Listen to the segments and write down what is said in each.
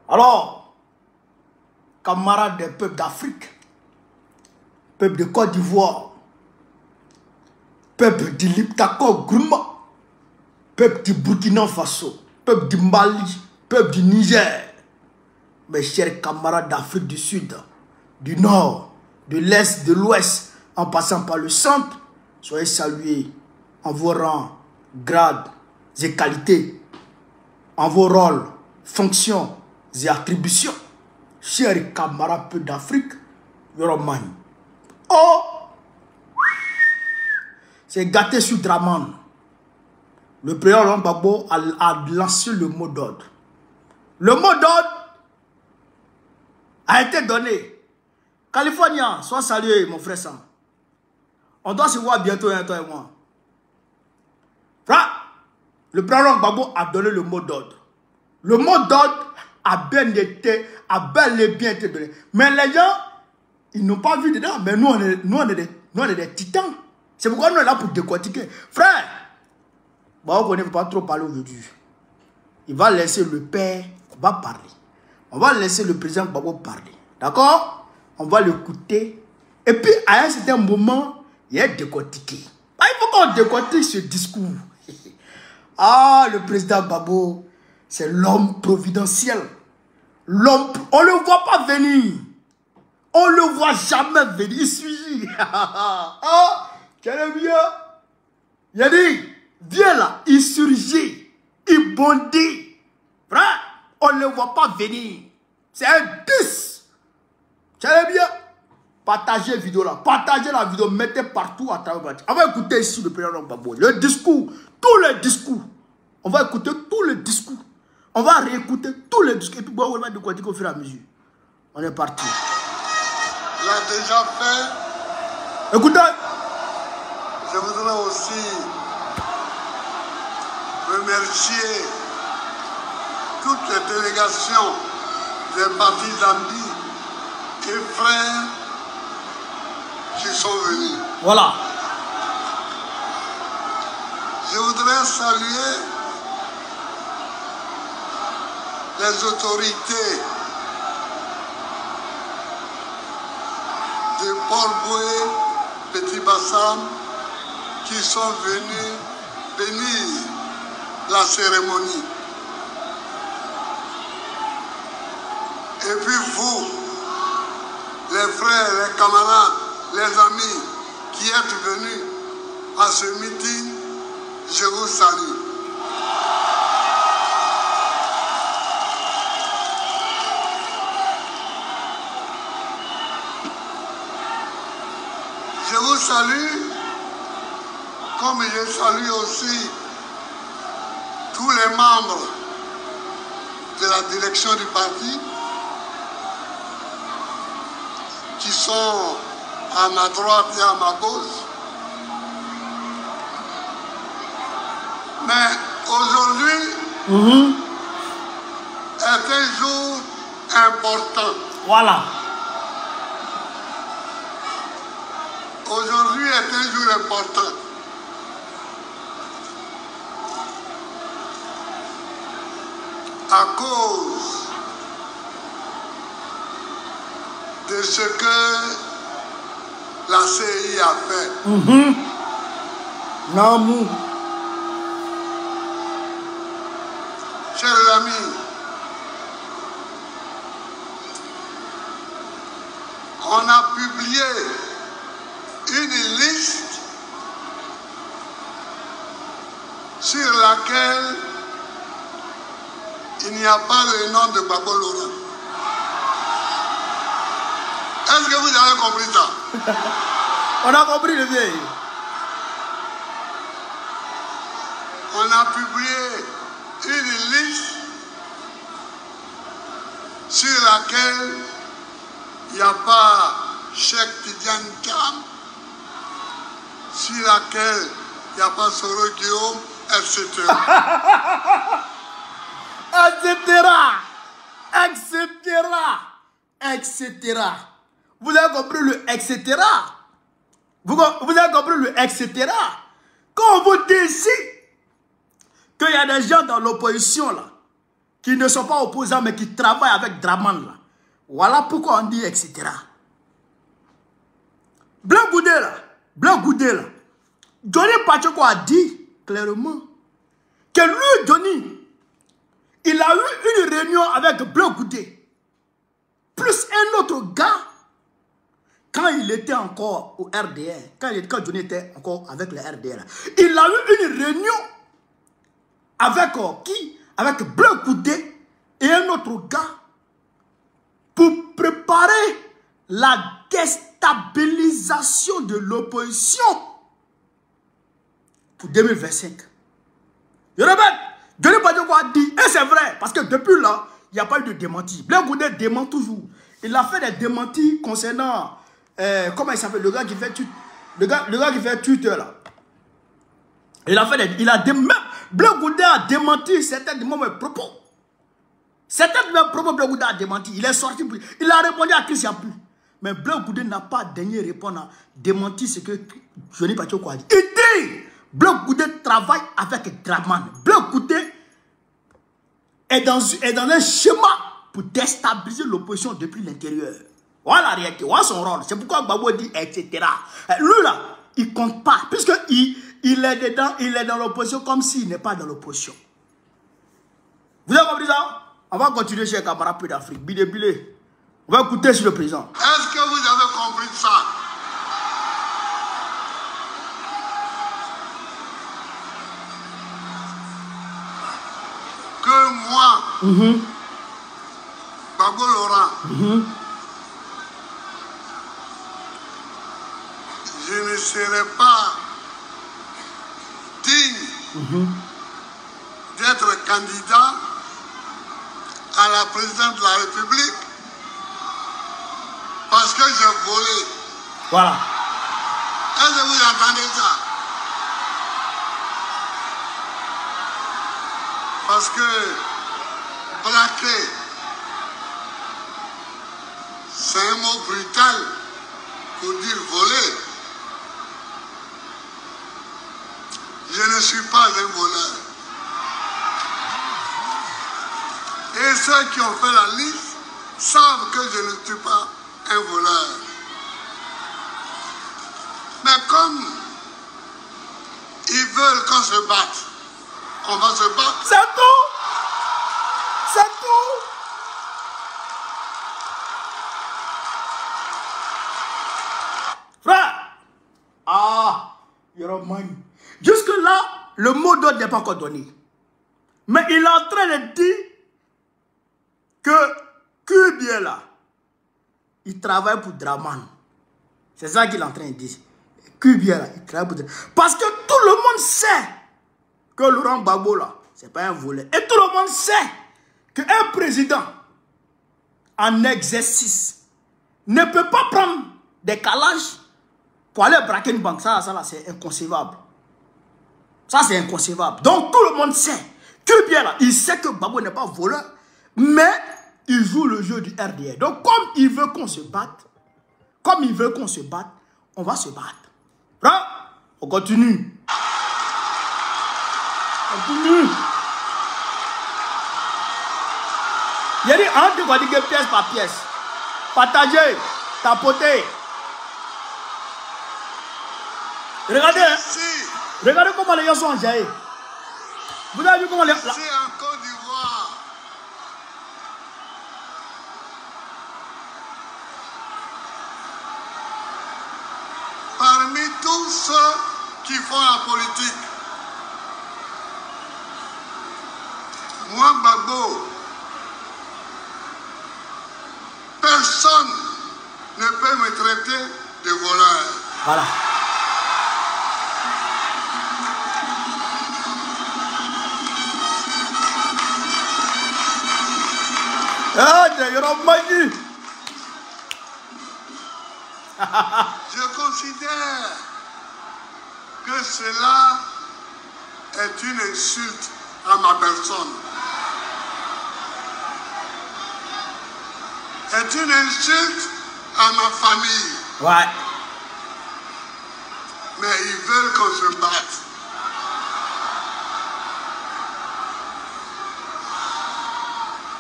Alors, camarades des peuples d'Afrique, peuple de Côte d'Ivoire, peuple du Liptako Gourma, peuple du Burkina Faso, peuple du Mali, peuple du Niger, mes chers camarades d'Afrique du Sud, du Nord, de l'Est, de l'Ouest, en passant par le centre, soyez salués en vos rangs, grades et qualités, en vos rôles, fonctions et attributions. Chers camarades peu d'Afrique, Yoromani. Oh! C'est gâté sur Draman. Le président Laurent Gbagbo a lancé le mot d'ordre. Le mot d'ordre a été donné. Californien, sois salué, mon frère Sam. On doit se voir bientôt, toi et moi. Le président Laurent Gbagbo a donné le mot d'ordre. Le mot d'ordre a bel et bien été donné. Mais les gens, ils n'ont pas vu dedans. Mais nous, on est des titans. C'est pourquoi nous sommes là pour décortiquer. Frère, bon, on ne peut pas trop parler aujourd'hui. Il va laisser le père, va parler. On va laisser le président Gbagbo parler. D'accord? On va l'écouter. Et puis, à un certain moment, il est décortiqué. Il faut qu'on décortique ce discours. Ah, le président Gbagbo, c'est l'homme providentiel. L'homme, on ne le voit pas venir. On ne le voit jamais venir. Il suit. Ah, quel mieux. Il a dit, viens là, il surgit, il bondit. Frère, on ne le voit pas venir. C'est un 10. Quel bien. Partagez la vidéo là. Partagez la vidéo. Mettez partout à travers. On va écouter ici le président Gbagbo. Le discours. Tous les discours. On va écouter tous les discours. On va réécouter tous les discours. Et puis, on va décortiquer au fur et à mesure. On est parti. L'a déjà fait. Écoutez. Je voudrais aussi remercier toutes les délégations des partis d'amis et frères qui sont venus. Voilà. Je voudrais saluer les autorités de Port-Boué, Petit Bassam, qui sont venus bénir la cérémonie. Et puis vous, les frères, les camarades, les amis qui êtes venus à ce meeting, je vous salue. Je vous salue, comme je salue aussi tous les membres de la direction du parti qui sont à ma droite et à ma gauche. Mais aujourd'hui est un jour important. Voilà. Aujourd'hui est un jour important. À cause de ce que la CI a fait. Namou. Chers amis, on a publié une liste sur laquelle il n'y a pas le nom de Gbagbo Laurent. Est-ce que vous avez compris ça? On a compris le vieil. On a publié une liste sur laquelle il n'y a pas Cheikh Tidiane Thiam, sur laquelle il n'y a pas Soro Guillaume, etc. etc. Vous avez compris le etc. Vous avez compris le etc. Quand on vous dit ici qu'il y a des gens dans l'opposition là qui ne sont pas opposants, mais qui travaillent avec Draman. Là. Voilà pourquoi on dit, etc. Blanc Goudé, là. Johnny Pacheco a dit clairement que lui, Johnny, il a eu une réunion avec Blanc Goudé, plus un autre gars, quand il était encore au RDR, quand Johnny était encore avec le RDR, il a eu une réunion avec qui? Avec Blanc Goudé et un autre gars pour préparer la déstabilisation de l'opposition pour 2025. Je répète, Johnny Pacheco a dit, et c'est vrai, parce que depuis là, il n'y a pas eu de démenti. Blanc Goudé dément toujours. Il a fait des démentis concernant, comment il s'appelle, le gars qui fait Twitter là. Blanc Goudé a démenti certains de mes propos. Certains de mes propos, Blanc Goudé a démenti. Il est sorti, il a répondu à Chris Yapu. Mais Blanc Goudé n'a pas daigné répondre à démentir ce que Johnny Pacheco a dit. Il dit, Blanc Goudé travaille avec Draman. Blanc Goudé est dans un schéma pour déstabiliser l'opposition depuis l'intérieur. Voilà la réalité, voilà son rôle. C'est pourquoi Gbagbo dit, etc. Lui là, il compte pas, puisqu'il est dedans, il est dans l'opposition comme s'il n'est pas dans l'opposition. Vous avez compris ça? On va continuer chez camarades d'Afrique. Bidé. On va écouter sur le président. Est-ce que vous avez compris ça? Que moi, Gbagbo Laurent, je ne serai pas digne d'être candidat à la présidence de la République parce que j'ai volé. Voilà. Est-ce que vous entendez ça? Parce que braquer, c'est un mot brutal pour dire voler. Je ne suis pas un voleur. Et ceux qui ont fait la liste savent que je ne suis pas un voleur. Mais comme ils veulent qu'on se batte, on va se battre. C'est tout. C'est tout. Frère. Yoromani. Jusque-là, le mot d'ordre n'est pas encore donné. Mais il est en train de dire que Kubie là, il travaille pour Draman. C'est ça qu'il est en train de dire. Kubie là, il travaille pour Draman. Parce que tout le monde sait que Laurent Gbagbo là, c'est pas un voleur. Et tout le monde sait qu'un président en exercice ne peut pas prendre des calages pour aller braquer une banque. Ça là, c'est inconcevable. Ça, c'est inconcevable. Donc, tout le monde sait que bien là, il sait que Gbagbo n'est pas voleur, mais il joue le jeu du RDR. Donc, comme il veut qu'on se batte, on va se battre. Là, on continue. Il y a dit, on va dire pièce par pièce. Partager, tapoter. Regardez, hein. Regardez comment les gens sont enjaillés. Vous avez vu comment les... C'est en Côte d'Ivoire. Parmi tous ceux qui font la politique, moi, Gbagbo, personne ne peut me traiter de voleur. Voilà. Je considère que cela est une insulte à ma personne. Est une insulte à ma famille. Ouais. Mais ils veulent qu'on se batte.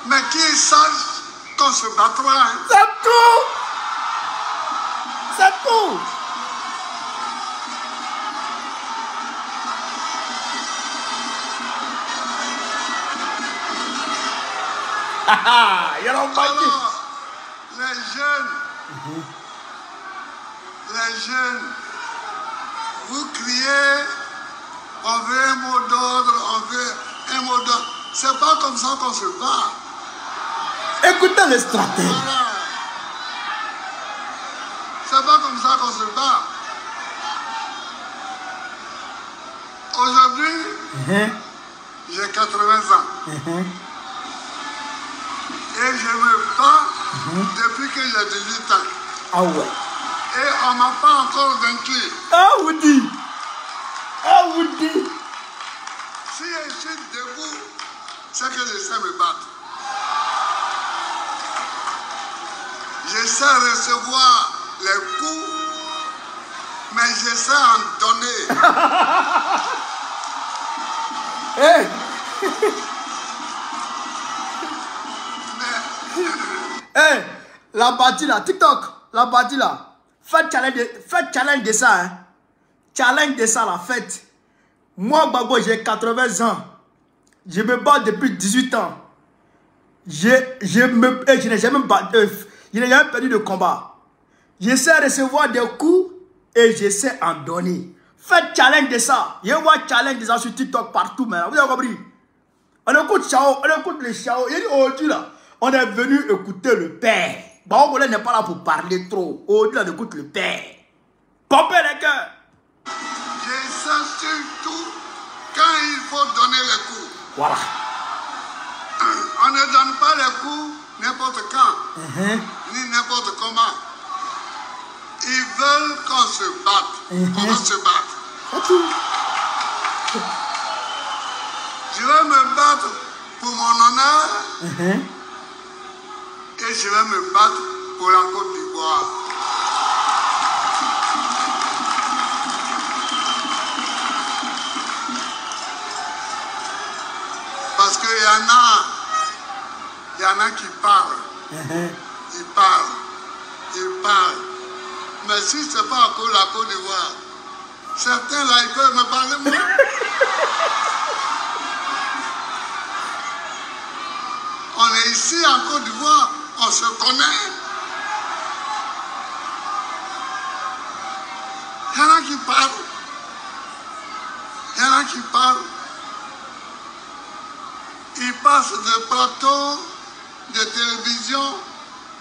Mais qu'il sache qu'on se battra. Hein. C'est tout. C'est tout. Alors, les jeunes, vous criez, on veut un mot d'ordre, on veut un mot d'ordre. C'est pas comme ça qu'on se bat. Écoutez les stratèges. Voilà. C'est pas comme ça qu'on se bat. Aujourd'hui, j'ai 80 ans. Et je me bats depuis que j'ai 18 ans. Ah ouais. Et on ne m'a pas encore vaincu. Ah Woody. Ah Woody. Si je suis debout, c'est que je sais me battre. Je sais recevoir les coups, mais je sais en donner. Hey. Hey, la bâtie là, TikTok, la bâtie là, faites challenge de ça, hein. Challenge de ça, la fête. Moi, Gbagbo, j'ai 80 ans. Je me bats depuis 18 ans. Je n'ai jamais perdu de combat. Je sais recevoir des coups et je sais en donner. Faites challenge de ça. Je vois challenge de ça sur TikTok partout, maintenant. Vous avez compris? On écoute Chao, on écoute les Chao. Il dit aujourd'hui là, on est venu écouter le père. Bon, on n'est pas là pour parler trop. Aujourd'hui, on écoute le père. Pompez les cœurs. Je sais surtout quand il faut donner les coups. Voilà. On ne donne pas les coups n'importe quand, ni n'importe comment. Ils veulent qu'on se batte. On va se battre. Je vais me battre pour mon honneur et je vais me battre pour la Côte d'Ivoire. Parce qu'il y en a qui parlent. Ils parlent. Mais si ce n'est pas encore la Côte d'Ivoire, certains là, ils peuvent me parler moi. On est ici en Côte d'Ivoire, on se connaît. Il y en a qui parlent. Ils passent de plateau de télévision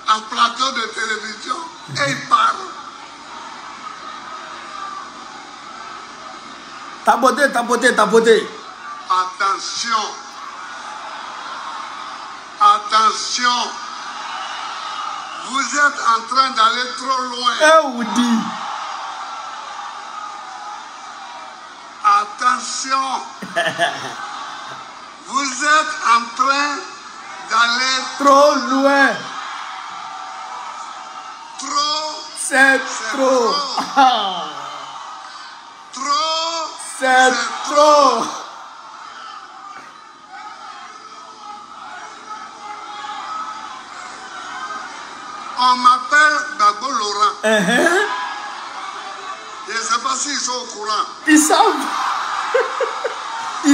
en plateau de télévision et ils parlent. Tapoter. Attention. Vous êtes en train d'aller trop loin. Eh Woody. Attention. Vous êtes en train d'aller trop loin. Trop. C'est trop. Trop. C'est trop. On m'appelle Gbagbo Laurent. Je ne sais pas s'ils sont au courant. Ils savent. Je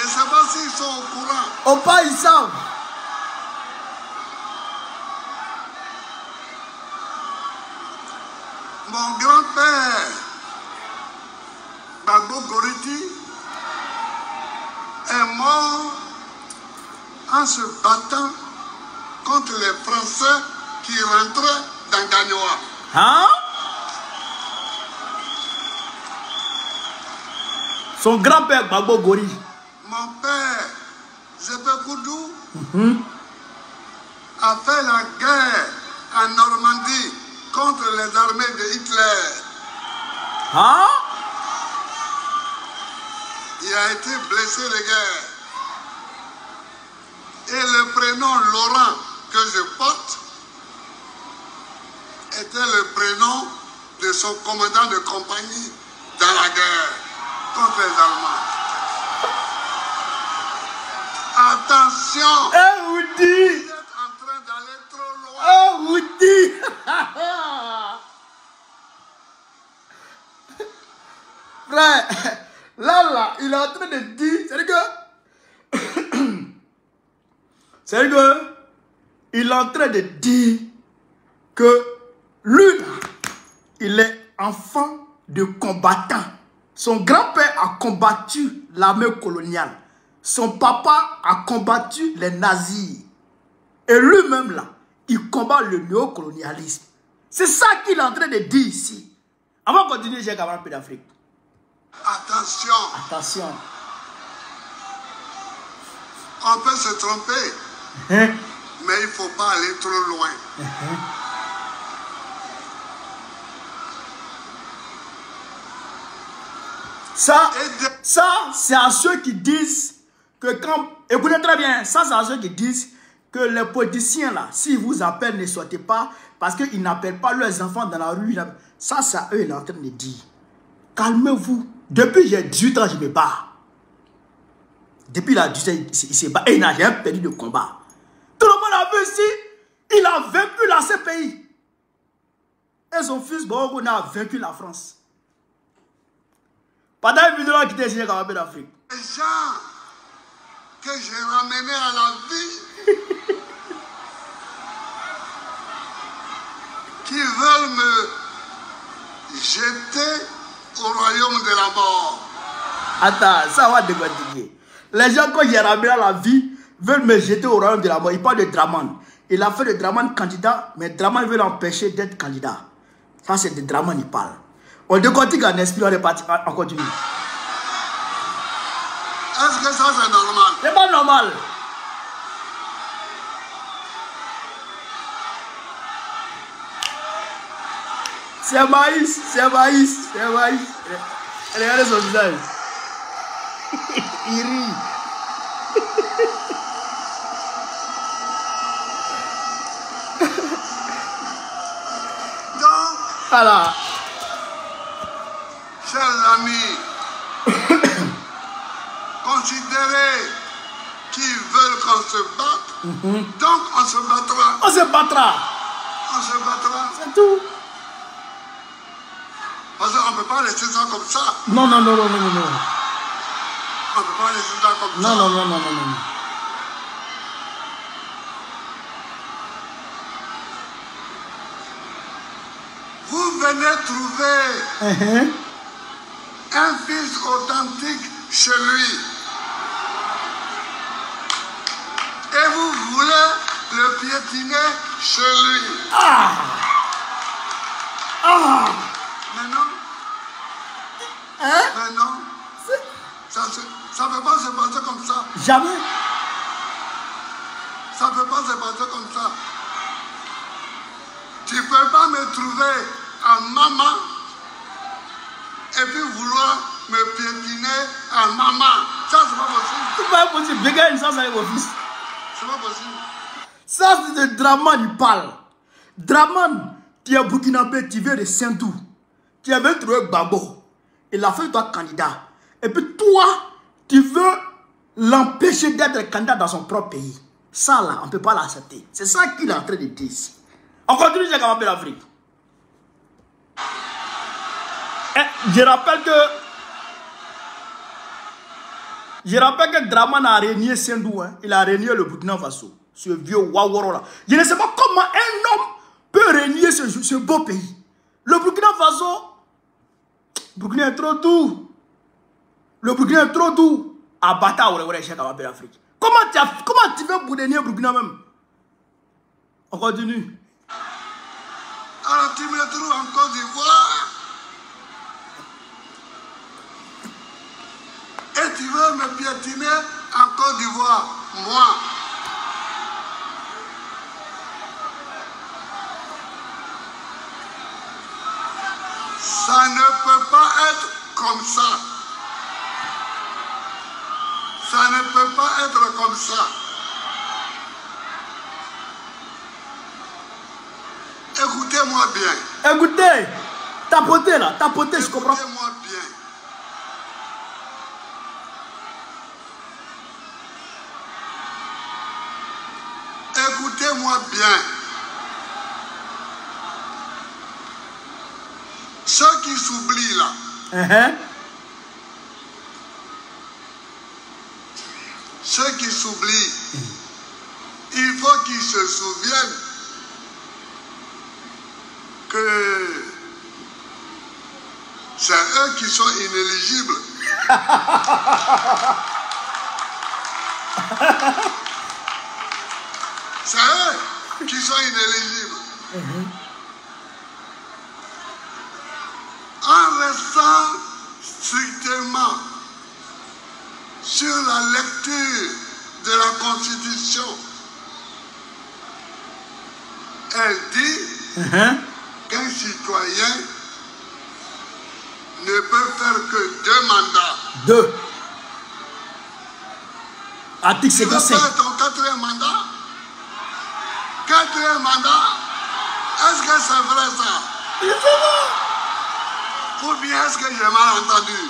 ne sais pas s'ils sont au courant. Oh pas, ils savent. Mon grand-père, Gbagbo Goriti, est mort en se battant contre les Français qui rentraient dans Gagnoa. Hein? Son grand-père Gbagbo Gori. Mon père, Zébé Koudou, a fait la guerre en Normandie contre les armées de Hitler. Hein? Il a été blessé de guerre. Et le prénom Laurent que je porte était le prénom de son commandant de compagnie dans la guerre contre les Allemands. Attention! Woody! Vous êtes en train d'aller trop loin. Woody! Frère, là, il est en train de dire, c'est que il est en train de dire que lui, il est enfant de combattant. Son grand-père a combattu l'armée coloniale. Son papa a combattu les nazis. Et lui-même là, il combat le néocolonialisme. C'est ça qu'il est en train de dire ici. Avant de continuer, j'ai un peu d'Afrique. Attention! Attention. On peut se tromper, mais il ne faut pas aller trop loin. Ça, c'est à ceux qui disent que quand... Écoutez très bien, ça c'est à ceux qui disent que les politiciens là, s'ils vous appellent, ne sortez pas parce qu'ils n'appellent pas leurs enfants dans la rue. Ça, c'est à eux, il est en train de dire. Calmez-vous. Depuis j'ai 18 ans, je me bats. Depuis il a 18 ans, il s'est battu. Et il n'a jamais perdu de combat. Tout le monde a vu ici, il a vaincu la CPI. Et son fils Bogo a vaincu la France. Pendant une vidéo qui était signée comme d'Afrique. Les gens que j'ai ramenés à la vie, qui veulent me jeter au royaume de la mort. Attends, ça va dégoûter. Les gens que j'ai ramenés à la vie veulent me jeter au royaume de la mort. Il parle de Draman. Il a fait de Draman candidat, mais Draman veut l'empêcher d'être candidat. Ça, c'est de Draman, il parle. On décortique en esprit, on est parti, on continue. Est-ce que ça, c'est normal? C'est pas normal. C'est maïs, c'est maïs, c'est maïs. Regardez son visage. Il rit. Donc, voilà. chers amis, considérez qu'ils veulent qu'on se batte, donc on se battra. On se battra. On se battra. C'est tout. Parce qu'on ne peut pas laisser ça comme ça. Non, non, non, non, non, non. On ne peut pas laisser ça comme ça. Non, non, non, non, non, non. Vous venez trouver un fils authentique chez lui. Et vous voulez le piétiner chez lui. Ah! Ah! Mais non. Hein? Mais non. Ça ne peut pas se passer comme ça. Jamais. Ça ne peut pas se passer comme ça. Tu ne peux pas me trouver en maman et puis vouloir me piétiner en maman. Ça, c'est pas possible. C'est pas possible. Regarde ça, c'est mon fils. C'est pas possible. Ça, c'est de Draman, il parle. Draman, tu es burkinabé, tu viens de Saint-Dou. Tu as même trouvé Babo. Il a fait toi candidat. Et puis toi, tu veux l'empêcher d'être candidat dans son propre pays. Ça, là, on ne peut pas l'accepter. C'est ça qu'il est en train de dire ici. On continue, j'ai quand même l'Afrique. Je rappelle que Draman a régné Saint-Dou. Hein. Il a régné le Burkina Faso. Ce vieux Waworo là. Je ne sais pas comment un homme peut régner ce beau pays. Le Burkina Faso, le Burkina est trop doux. Le Burkina est trop doux. À Bata, on est chez l'Afrique. Comment tu veux régner le Burkina même? On continue. Alors tu me trouves en Côte d'Ivoire et tu veux me piétiner en Côte d'Ivoire. Moi, ça ne peut pas être comme ça. Ça ne peut pas être comme ça. Écoutez-moi bien. Écoutez, tapotez là, tapotez, je comprends. Écoutez-moi bien. écoutez-moi bien. Ceux qui s'oublient là, ceux qui s'oublient, il faut qu'ils se souviennent que c'est eux qui sont inéligibles. C'est eux qui sont inéligibles. En restant strictement sur la lecture de la Constitution, elle dit qu'un citoyen ne peut faire que 2 mandats. 2. Article 55. Tu veux faire ton 4e mandat? 4e mandat? Est-ce que c'est vrai ça? Ou bien est-ce que j'ai mal entendu?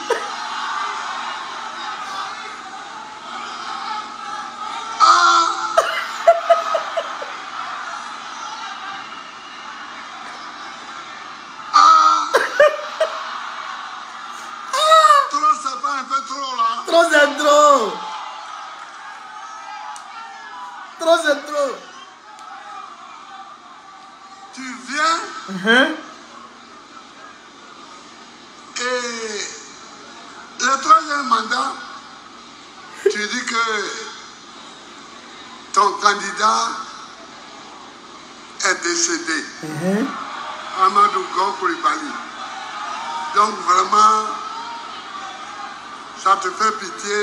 Trop, c'est pas un peu trop là? Trop, c'est trop. Trop, c'est trop. Tu viens et le 3e mandat, tu dis que ton candidat est décédé. Amadou Koulibaly. Donc vraiment, ça te fait pitié.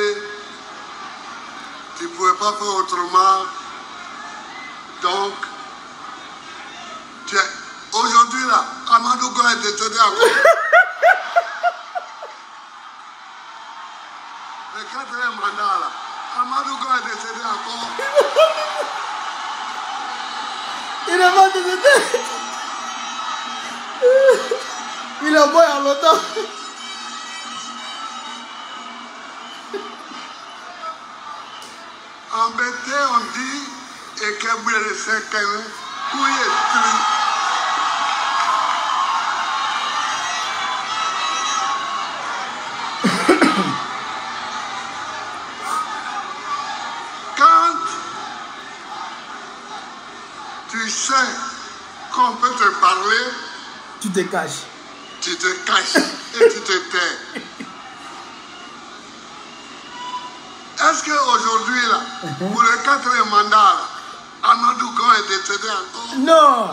Tu ne pouvais pas faire autrement. Donc, aujourd'hui là, Amadou Go est décédé encore. Le 4e mandat là, Amadou Go est décédé encore. Il est pas décédé. Il est mort il y a longtemps. Embêté, on dit, et que vous le savez, où est-il? Quand tu sais qu'on peut te parler, Tu te caches. tu te caches et tu te tais. Est-ce qu'aujourd'hui, là, pour le 4e mandat, là, Amadou Go est décédé encore? Non.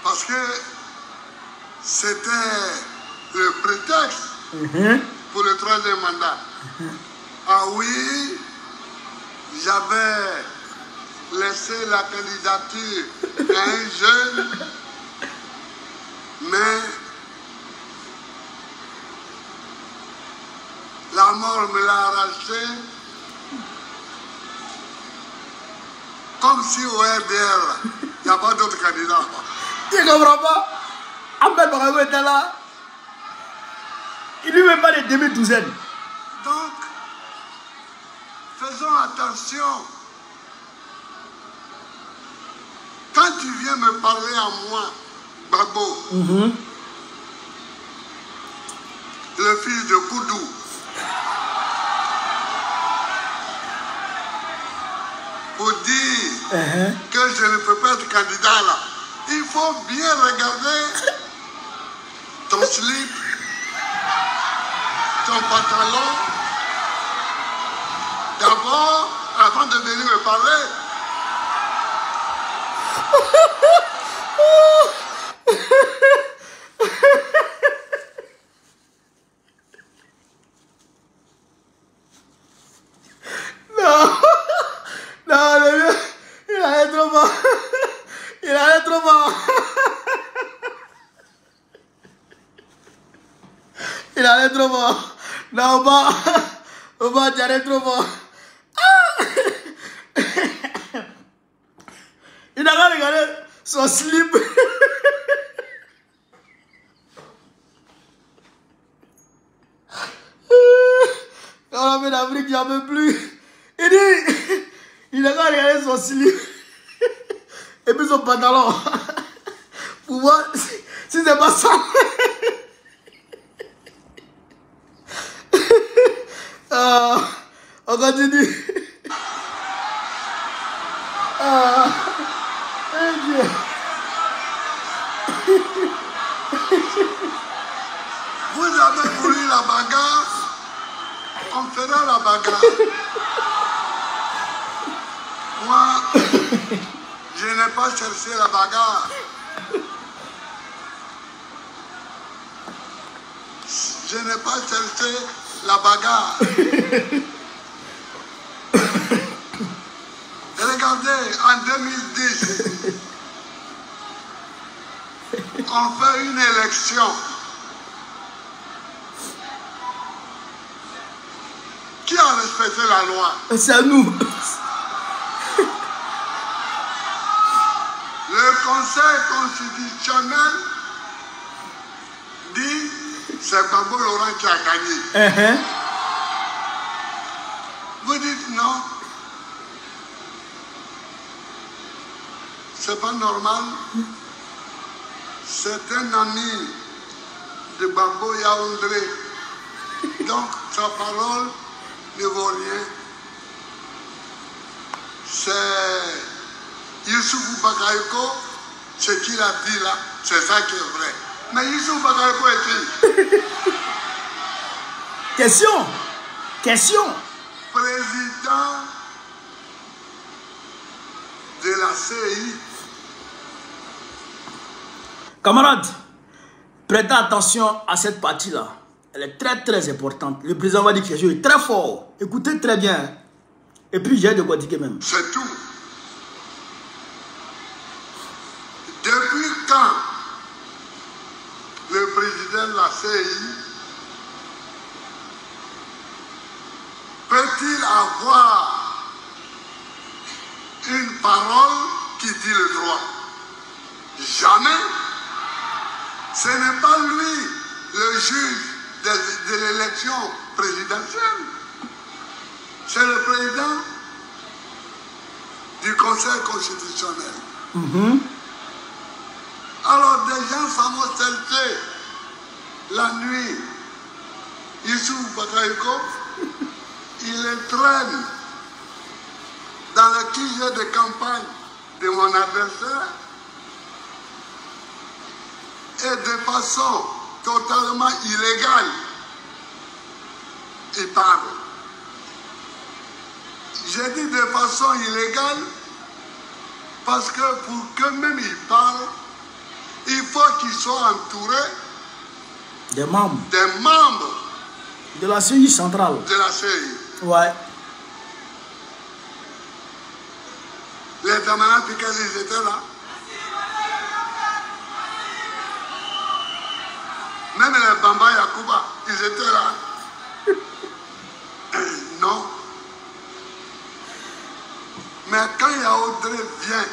Parce que c'était le prétexte pour le 3e mandat. Ah oui, j'avais laissé la candidature à un jeune, mais la mort me l'a arraché. Comme si au RDR, il n'y a pas d'autres candidats. Tu ne comprends pas? Ahmed Barago était là. Il lui met pas les demi-douzaines. Donc, faisons attention. Quand tu viens me parler à moi, Babo, le fils de Koudou, pour dire que je ne peux pas être candidat là, il faut bien regarder ton slip, ton pantalon, d'abord, avant de venir me parler. Non, le vieux, il allait trop fort. Il allait trop fort. Il allait trop fort. Non, on va, tu allais trop fort. Il n'a pas regardé son slip. Quand on a fait l'Afrique, il n'y en avait plus. Il dit, il a qu'à regarder son slip et puis son pantalon pour voir si c'est pas ça. On continue. Dieu. Vous avez voulu la bagarre, on fera la bagarre. Moi, je n'ai pas cherché la bagarre. Je n'ai pas cherché la bagarre. Regardez, en 2010, on fait une élection. Qui a respecté la loi? C'est à nous. Le Conseil constitutionnel dit c'est Gbagbo Laurent qui a gagné. Vous dites non. C'est pas normal. C'est un ami de Gbagbo Yaoundé. Donc sa parole ne vaut rien. C'est Youssouf Bakayoko, ce qu'il a dit là, c'est ça qui est vrai. Mais Youssouf Bakayoko est qui? Question. Président de la CI. Camarades, prêtez attention à cette partie-là. Elle est très très importante. Le président va dire quelque chose de très fort. Écoutez très bien. Et puis j'ai de quoi dire même. C'est tout. Depuis quand le président de la CI peut-il avoir une parole qui dit le droit? Jamais. Ce n'est pas lui le juge de l'élection présidentielle. C'est le président du Conseil constitutionnel. Alors des gens s'amocelent la nuit. Youssouf Bakayoko, il entraîne dans le QG de campagne de mon adversaire et de façon totalement illégale, il parle. J'ai dit de façon illégale parce que pour que même il parle, il faut qu'il soit entouré des membres de la CI centrale. De la CI. Ouais. Les Damana Piquet, ils étaient là. Même les Bamba Yakuba, ils étaient là. Non. Mais quand Yaoundé vient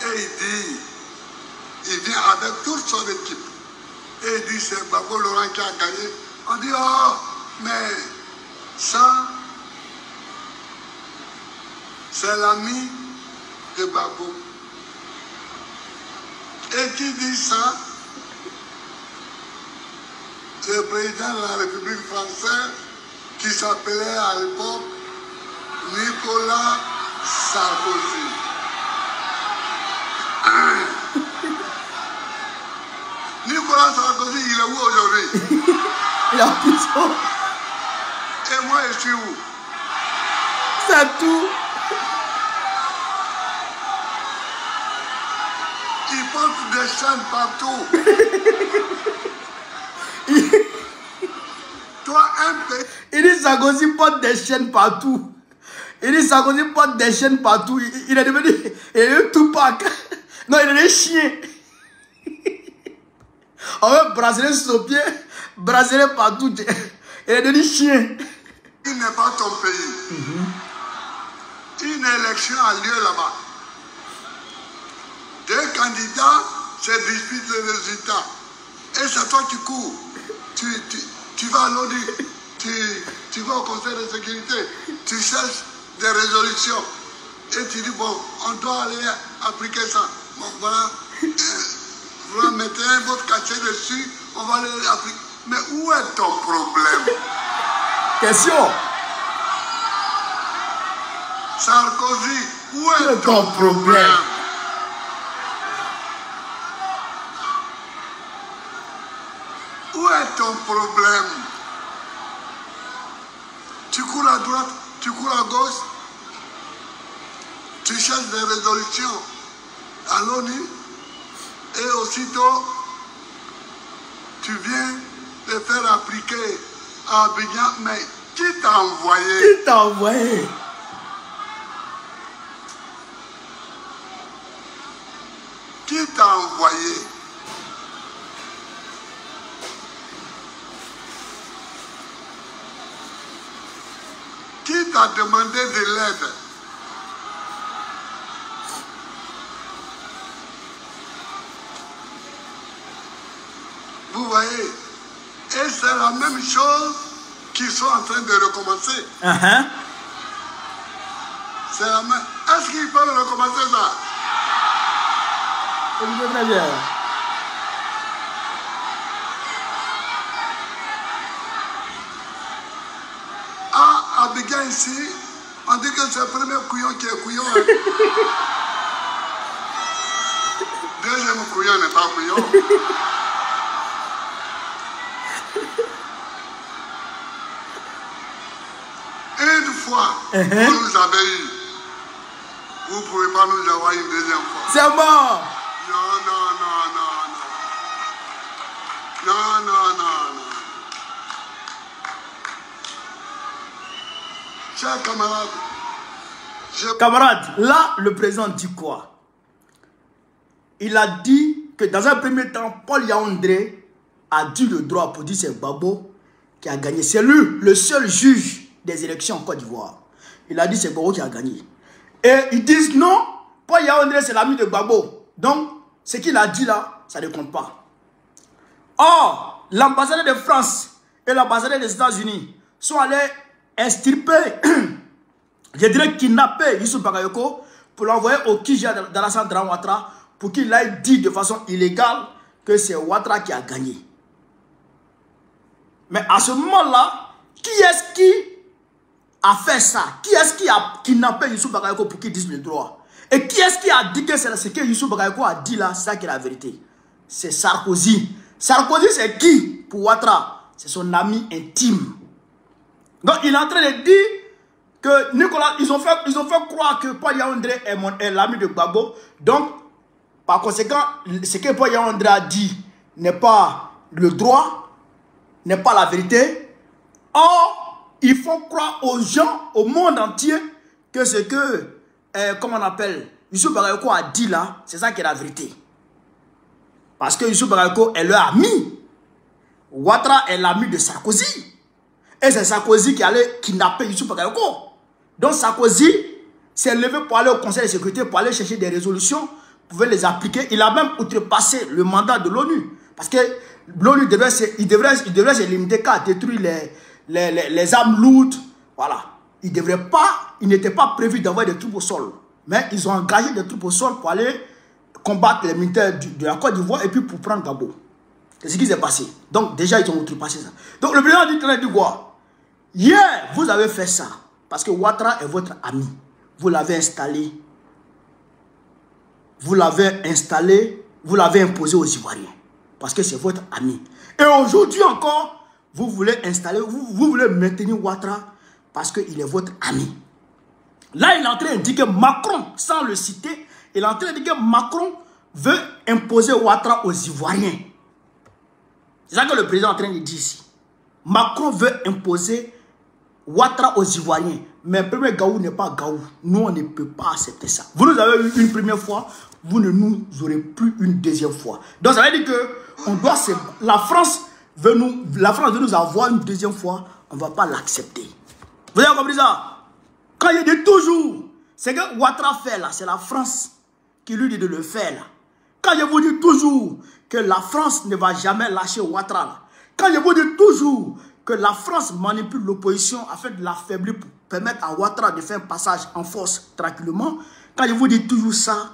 et il vient avec toute son équipe, et il dit c'est Gbagbo Laurent qui a gagné, on dit oh, mais ça, c'est l'ami de Gbagbo. Et qui dit ça? Le président de la République française qui s'appelait à l'époque Nicolas Sarkozy. Nicolas Sarkozy, il est où aujourd'hui? Il est en prison. Et moi, je suis où? C'est tout. Il porte des chaînes partout. Toi, un pays. Il dit Sarkozy porte des chaînes partout. Il dit Sarkozy porte des chaînes partout. Il est devenu Tupac. Non, il est devenu chien. On veut brasser sur pied, brasser partout. Il est devenu chien. Il n'est pas ton pays. Une élection a lieu là-bas. Deux candidats se disputent le résultat. Et c'est toi qui cours. Tu vas à l'ONU, tu vas au Conseil de sécurité, tu cherches des résolutions. Et tu dis, bon, on doit aller appliquer ça. Bon, voilà, vous mettez votre cachet dessus, on va aller appliquer. Mais où est ton problème? Question. Sarkozy, où est ton problème? Où est ton problème? Tu cours à droite, tu cours à gauche, tu cherches des résolutions à l'ONU et aussitôt tu viens les faire appliquer à Abidjan. Mais qui t'a envoyé? Qui t'a envoyé? Qui t'a envoyé? Qui t'a demandé de l'aide? Vous voyez? Et c'est la même chose qu'ils sont en train de recommencer. C'est la même. Est-ce qu'ils peuvent recommencer ça? Très bien. À Abidjan ici, on dit que c'est le premier couillon qui est couillon. Deuxième couillon n'est pas couillon. Une fois, vous nous avez eu. Vous ne pouvez pas nous avoir une deuxième fois. C'est mort. Non. Chers camarades, Camarade, là, le président dit quoi? Il a dit que dans un premier temps, Paul Yaoundé a dit le droit pour dire c'est Gbagbo qui a gagné. C'est lui, le seul juge des élections en Côte d'Ivoire. Il a dit c'est Gbagbo qui a gagné. Et ils disent non, Paul Yaoundé c'est l'ami de Gbagbo. Donc, ce qu'il a dit là, ça ne compte pas. Or, l'ambassadeur de France et l'ambassadeur des États-Unis sont allés extirper, je dirais kidnapper Youssou Bagayoko pour l'envoyer au Kija d'Alassane Dramane Ouattara pour qu'il aille dire de façon illégale que c'est Ouattara qui a gagné. Mais à ce moment-là, qui est-ce qui a fait ça? Qui est-ce qui a kidnappé Youssou Bagayoko pour qu'il dise le droit? Et qui est-ce qui a dit que c'est ce que Youssou Bagayoko a dit là, c'est ça qui est la vérité? C'est Sarkozy. Sarkozy, c'est qui pour Ouattara? C'est son ami intime. Donc, il est en train de dire que Nicolas, ils ont fait croire que Paul Yaoundé est l'ami de Gbagbo. Donc, par conséquent, ce que Paul Yaoundé a dit n'est pas le droit, n'est pas la vérité. Or, il faut croire aux gens, au monde entier, que ce que, comment on appelle, Youssou Bagayoko a dit là, c'est ça qui est la vérité. Parce que Youssou Bagayoko est leur ami. Ouattara est l'ami de Sarkozy. Et c'est Sarkozy qui allait kidnapper Youssou Bagayoko. Donc Sarkozy s'est levé pour aller au Conseil de sécurité, pour aller chercher des résolutions, pour les appliquer. Il a même outrepassé le mandat de l'ONU. Parce que l'ONU devrait se limiter qu'à détruire les armes lourdes. Voilà. Il n'était pas prévu d'envoyer des troupes au sol. Mais ils ont engagé des troupes au sol pour aller combattre les militaires de la Côte d'Ivoire et puis pour prendre Gbagbo. C'est ce qui s'est passé. Donc déjà, ils ont outrepassé ça. Donc le président dit quoi? Hier, vous avez fait ça. Parce que Ouattara est votre ami. Vous l'avez installé. Vous l'avez installé. Vous l'avez imposé aux Ivoiriens. Parce que c'est votre ami. Et aujourd'hui encore, vous voulez installer, vous voulez maintenir Ouattara parce qu'il est votre ami. Là, il est en train de dire que Macron, sans le citer, il est en train de dire que Macron veut imposer Ouattara aux Ivoiriens. C'est ça que le président est en train de dire ici. Macron veut imposer Ouattara aux Ivoiriens. Mais le premier Gaou n'est pas Gaou. Nous, on ne peut pas accepter ça. Vous nous avez eu une première fois, vous ne nous aurez plus une deuxième fois. Donc ça veut dire que on doit la France veut nous avoir une deuxième fois, on ne va pas l'accepter. Vous avez compris ça? Quand il dit toujours, c'est que Ouattara fait là, c'est la France qui lui dit de le faire là. Quand je vous dis toujours que la France ne va jamais lâcher Ouattara là. Quand je vous dis toujours que la France manipule l'opposition afin de l'affaiblir pour permettre à Ouattara de faire un passage en force tranquillement. Quand je vous dis toujours ça,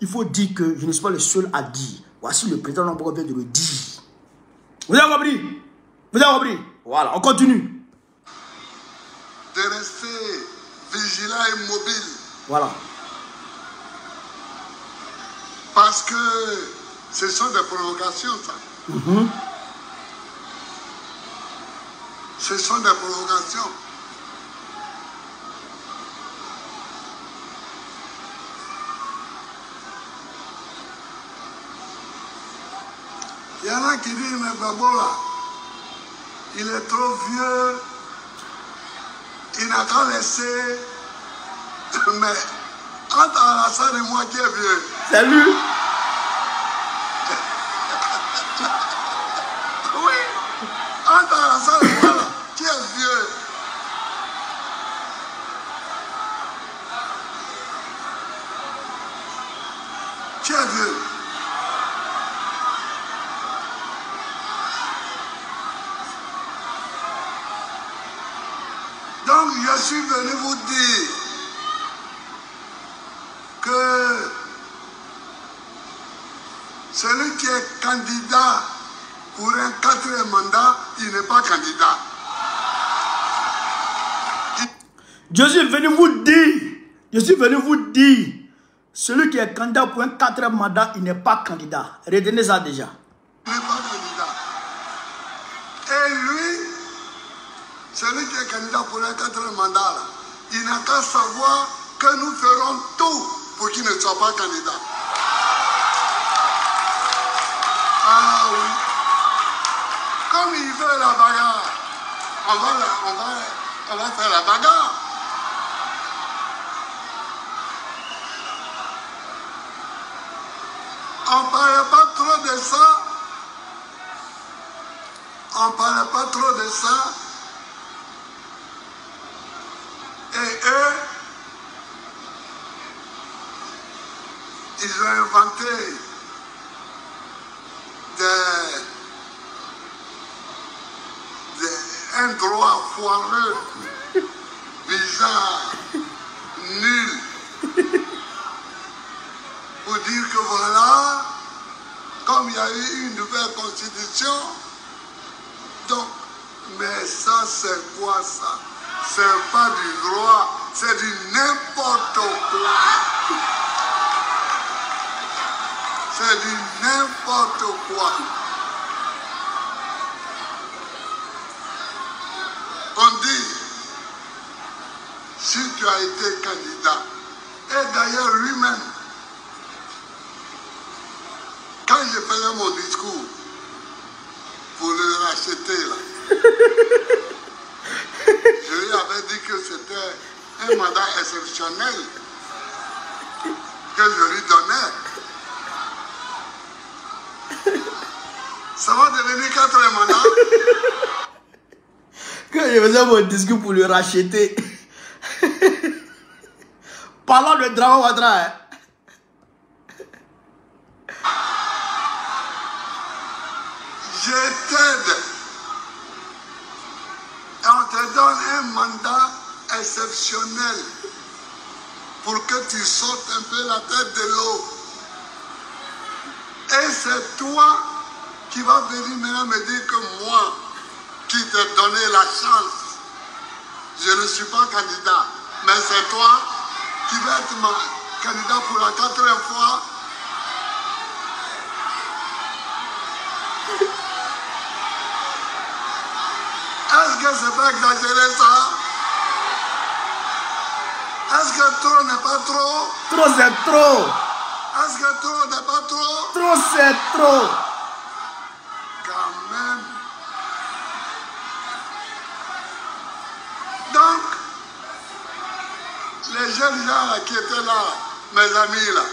il faut dire que je ne suis pas le seul à dire. Voici le président Lombogo vient de le dire. Vous avez compris? Vous avez compris? Voilà, on continue. De rester vigilant et mobile. Voilà. Parce que ce sont des provocations, ça. Ce sont des provocations. Il y en a qui disent, mais Babo là, il est trop vieux, il n'a qu'à laisser. Mais entre Alassane et moi qui est vieux. C'est lui. Oui, entre Alassane et moi là, qui est vieux. Qui est vieux. Donc, je suis venu vous dire que celui qui est candidat pour un 4e mandat, il n'est pas candidat. Je suis venu vous dire, celui qui est candidat pour un 4e mandat, il n'est pas candidat. Retenez ça déjà. Il n'est pas candidat. Et lui, celui qui est candidat pour un 4e mandat, là, il n'a qu'à savoir que nous ferons tout pour qu'il ne soit pas candidat. Ah oui. Comme il veut la bagarre, on va faire la bagarre. On ne parlait pas trop de ça. On ne parlait pas trop de ça. Et eux, ils ont inventé un droit foireux, bizarre, nul, pour dire que voilà, comme il y a eu une nouvelle constitution, donc, mais ça c'est quoi ça? C'est pas du droit, c'est du n'importe quoi. C'est du n'importe quoi. On dit, si tu as été candidat, et d'ailleurs lui-même, quand je faisais mon discours pour le racheter là, je lui avais dit que c'était un mandat exceptionnel que je lui donnais. Ça va devenir 4e mandat. Quand je faisais mon discours pour le racheter, parlant de Draman Ouattara, hein. Je t'aide. Et on te donne un mandat exceptionnel pour que tu sortes un peu la tête de l'eau. Et c'est toi qui vas venir maintenant me dire que moi, qui t'ai donné la chance, je ne suis pas candidat, mais c'est toi qui vas être candidat pour la 4e fois. Est-ce que c'est pas exagéré ça? Est-ce que trop n'est pas trop? Trop c'est trop. Est-ce que trop n'est pas trop? Trop c'est trop. Quand même. Donc, les jeunes gens là, qui étaient là, mes amis là,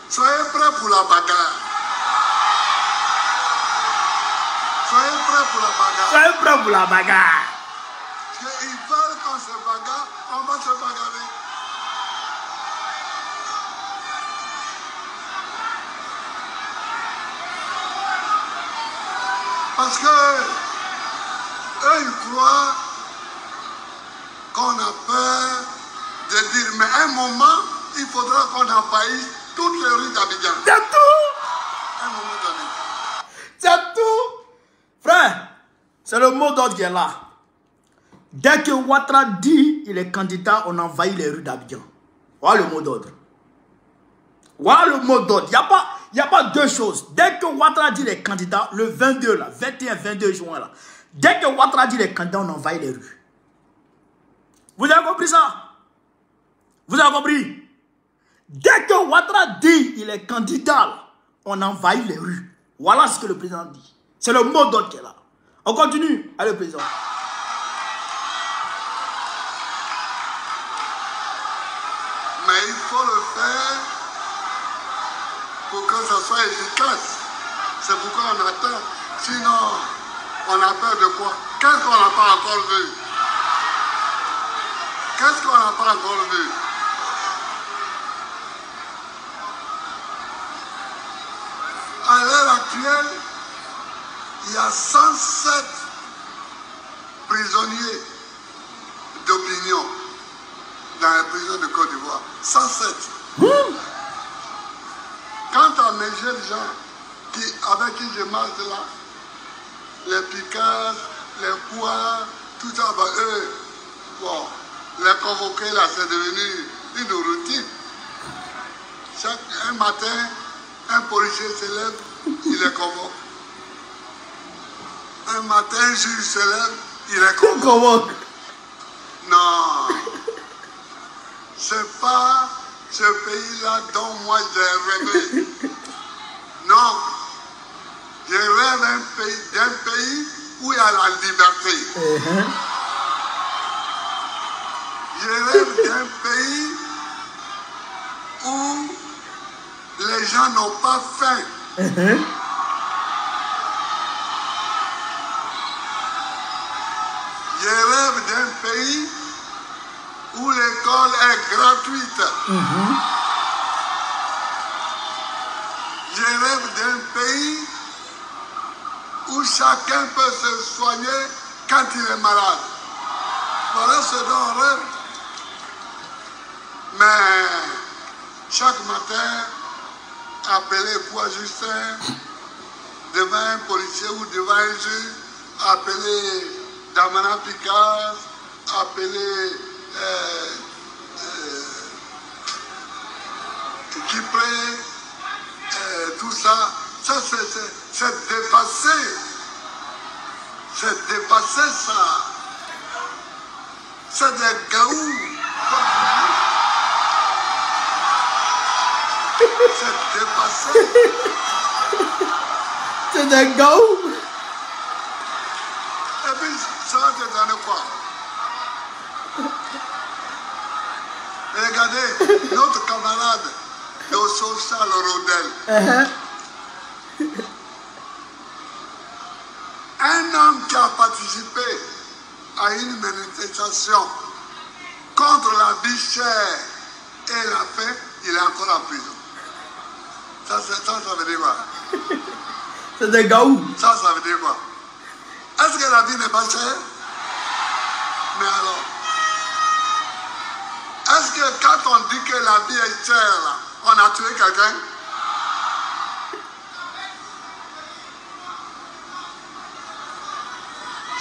soyez prêts pour la bagarre. Soyez prêts pour la bagarre. Soyez prêts pour la bagarre. Parce qu'ils veulent qu'on se bagarre, on va se bagarrer. Parce que Eux, ils croient qu'on a peur de dire, mais à un moment, il faudra qu'on envahisse toutes les rues d'Abidjan. C'est tout. À un moment donné. C'est tout. Frère, c'est le mot d'ordre qui est là. Dès que Ouattara dit il est candidat, on envahit les rues d'Abidjan. Voilà le mot d'ordre. Voilà le mot d'ordre. Il n'y a pas deux choses. Dès que Ouattara dit il est candidat, le 22, là, 21, 22 juin, là, dès que Ouattara dit il est candidat, on envahit les rues. Vous avez compris ça? Vous avez compris? Dès que Ouattara dit il est candidat, là, on envahit les rues. Voilà ce que le président dit. C'est le mot d'ordre qui est là. On continue. Allez, le président. Mais il faut le faire pour que ça soit efficace. C'est pourquoi on attend. Sinon, on a peur de quoi? Qu'est-ce qu'on n'a pas encore vu? Qu'est-ce qu'on n'a pas encore vu? À l'heure actuelle, il y a 107 prisonniers d'opinion dans les prisons de Côte d'Ivoire. 107. Quant à mes jeunes gens avec qui je marche là, les piqueurs, les poids, tout ça, bah, eux, bon, les convoquer là, c'est devenu une routine. Un matin, un policier se lève, il les convoque. Un matin, un juge se lève, il les convoque. Non. C'est pas ce pays-là dont moi j'ai rêvé. Non. Je rêve d'un pays où il y a la liberté. Je rêve d'un pays où les gens n'ont pas faim. Je rêve d'un pays où l'école est gratuite. Je rêve d'un pays où chacun peut se soigner quand il est malade. Voilà ce dont on rêve. Mais chaque matin, appeler Poids Justin devant un policier ou devant un juge, appeler Damana Picard, appeler Kipré, tout ça, c'est dépassé. C'est dépassé ça. C'est des gaous. C'est dépassé. C'est des gaous. Et puis, ça va te donner quoi? Regardez, notre camarade de Social Rodel. Un homme qui a participé à une manifestation contre la vie chère et la faim, il est encore en prison. Ça veut dire quoi? C'est des gaous. Ça veut dire quoi? Est-ce que la vie n'est pas chère? Mais alors, est-ce que quand on dit que la vie est chère, là, on a tué quelqu'un?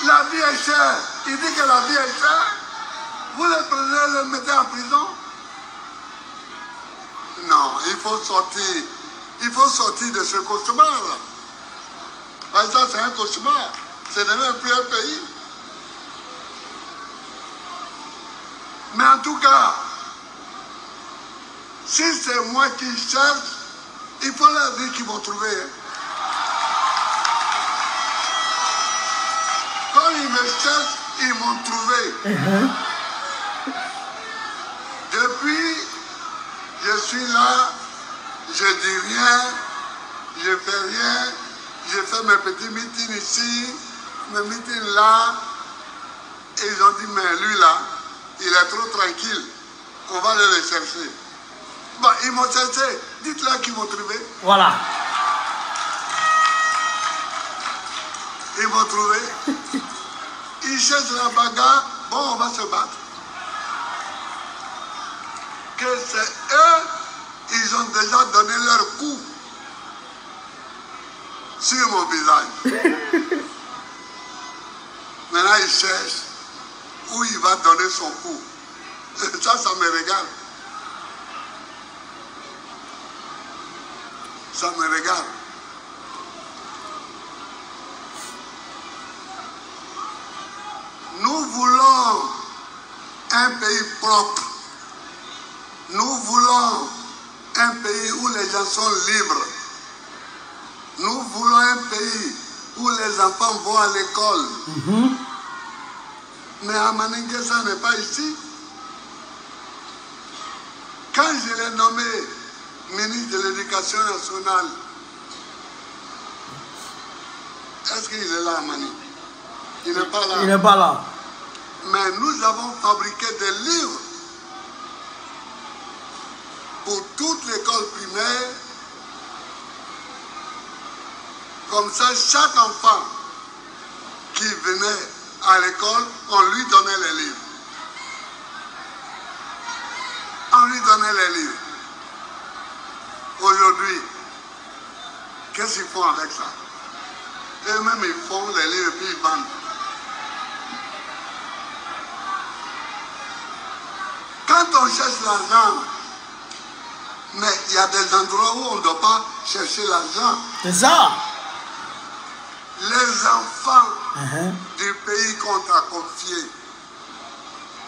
La vie est chère. Il dit que la vie est chère. Vous le prenez, le mettez en prison? Non, il faut sortir. Il faut sortir de ce cauchemar-là. Parce que ça, c'est un cauchemar. Ce n'est même plus un pays. Mais en tout cas, si c'est moi qui cherche, il faut leur dire qu'ils vont trouver. Quand ils me cherchent, ils m'ont trouvé. Depuis, je suis là, je dis rien, je fais rien, je fais mes petits meetings ici, mes meetings là, et ils ont dit, mais lui là, il est trop tranquille, on va aller le chercher. Bon, ils m'ont cherché, dites-leur qu'ils m'ont trouvé. Voilà. Ils m'ont trouvé. ils cherchent la bagarre, bon, on va se battre. Que c'est eux, ils ont déjà donné leur coup sur mon visage. Maintenant, ils cherchent où il va donner son coup. Ça me régale. Ça me régale. Nous voulons un pays propre. Nous voulons un pays où les gens sont libres. Nous voulons un pays où les enfants vont à l'école. Mais à Maningue, ça n'est pas ici. Quand je l'ai nommé ministre de l'Éducation nationale, est-ce qu'il est là, Mani? Il n'est pas là. Il n'est pas là. Mais nous avons fabriqué des livres pour toute l'école primaire. Comme ça, chaque enfant qui venait à l'école, on lui donnait les livres. On lui donnait les livres. Aujourd'hui, qu'est-ce qu'ils font avec ça? Eux-mêmes, ils font les livres et puis ils vendent. Quand on cherche l'argent, mais il y a des endroits où on ne doit pas chercher l'argent. C'est ça. Les enfants du pays qu'on t'a confié,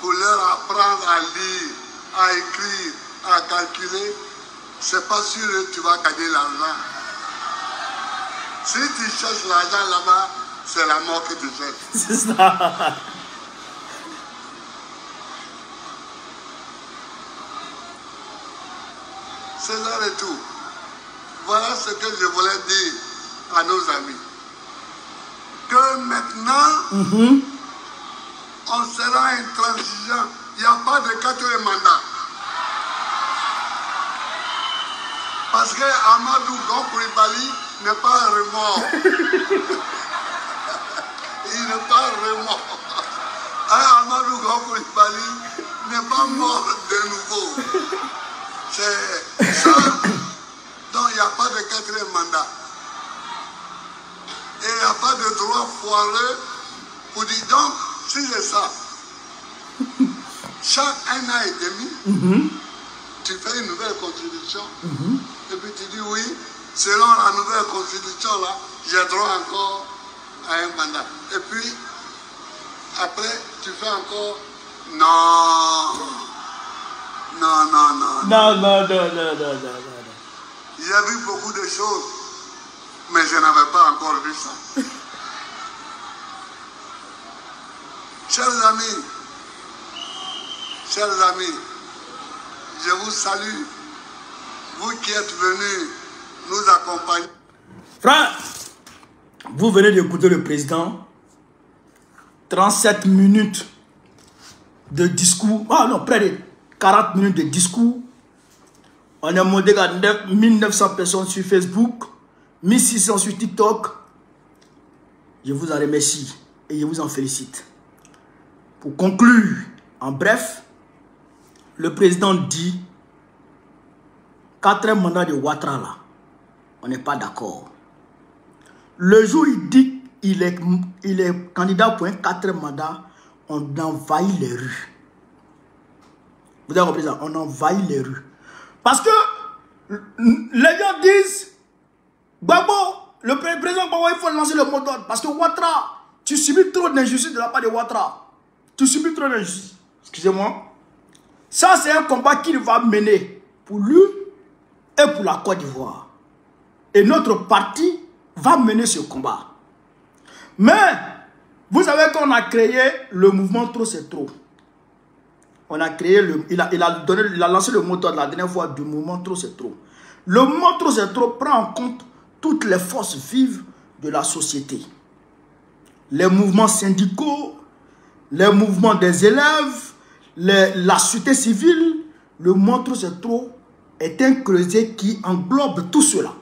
pour leur apprendre à lire, à écrire, à calculer, c'est pas sûr que tu vas gagner l'argent. Si tu cherches l'argent là-bas, c'est la mort que tu cherches. C'est ça. C'est ça et tout. Voilà ce que je voulais dire à nos amis. Que maintenant, on sera intransigeant. Il n'y a pas de quatrième mandat. Parce que Amadou Gompouibali n'est pas un remords. Il n'est pas un remords. Amadou Gompouibali n'est pas mort de nouveau. C'est ça. Donc il n'y a pas de quatrième mandat. Et il n'y a pas de droit foireux pour dire donc, si c'est ça, chaque 1 an et demi, tu fais une nouvelle constitution. Et puis tu dis oui, selon la nouvelle constitution là, j'ai droit encore à un mandat. Et puis, après, tu fais encore non. Non. J'ai vu beaucoup de choses, mais je n'avais pas encore vu ça. Chers amis, je vous salue, vous qui êtes venus nous accompagner. Frère, vous venez d'écouter le président. 37 minutes de discours. Ah non, près de 40 minutes de discours. On est monté à 1900 personnes sur Facebook, 1600 sur TikTok. Je vous en remercie et je vous en félicite. Pour conclure, en bref, le président dit 4 mandats de Ouattara là, on n'est pas d'accord. Le jour où il dit qu'il est candidat pour un 4 mandat, on envahit les rues. Vous avez compris ça? On envahit les rues. Parce que les gens disent, Gbagbo, le président Gbagbo, il faut lancer le mot d'ordre. Parce que Ouattara, tu subis trop d'injustice de la part de Ouattara. Tu subis trop d'injustice. Excusez-moi. Ça, c'est un combat qu'il va mener pour lui et pour la Côte d'Ivoire. Et notre parti va mener ce combat. Mais, vous savez qu'on a créé le mouvement Trop c'est trop. On a créé, il a lancé le mot de la dernière fois du mouvement Trop c'est trop. Le mouvement Trop c'est trop prend en compte toutes les forces vives de la société. Les mouvements syndicaux, les mouvements des élèves, la société civile. Le mouvement Trop c'est trop est un creuset qui englobe tout cela.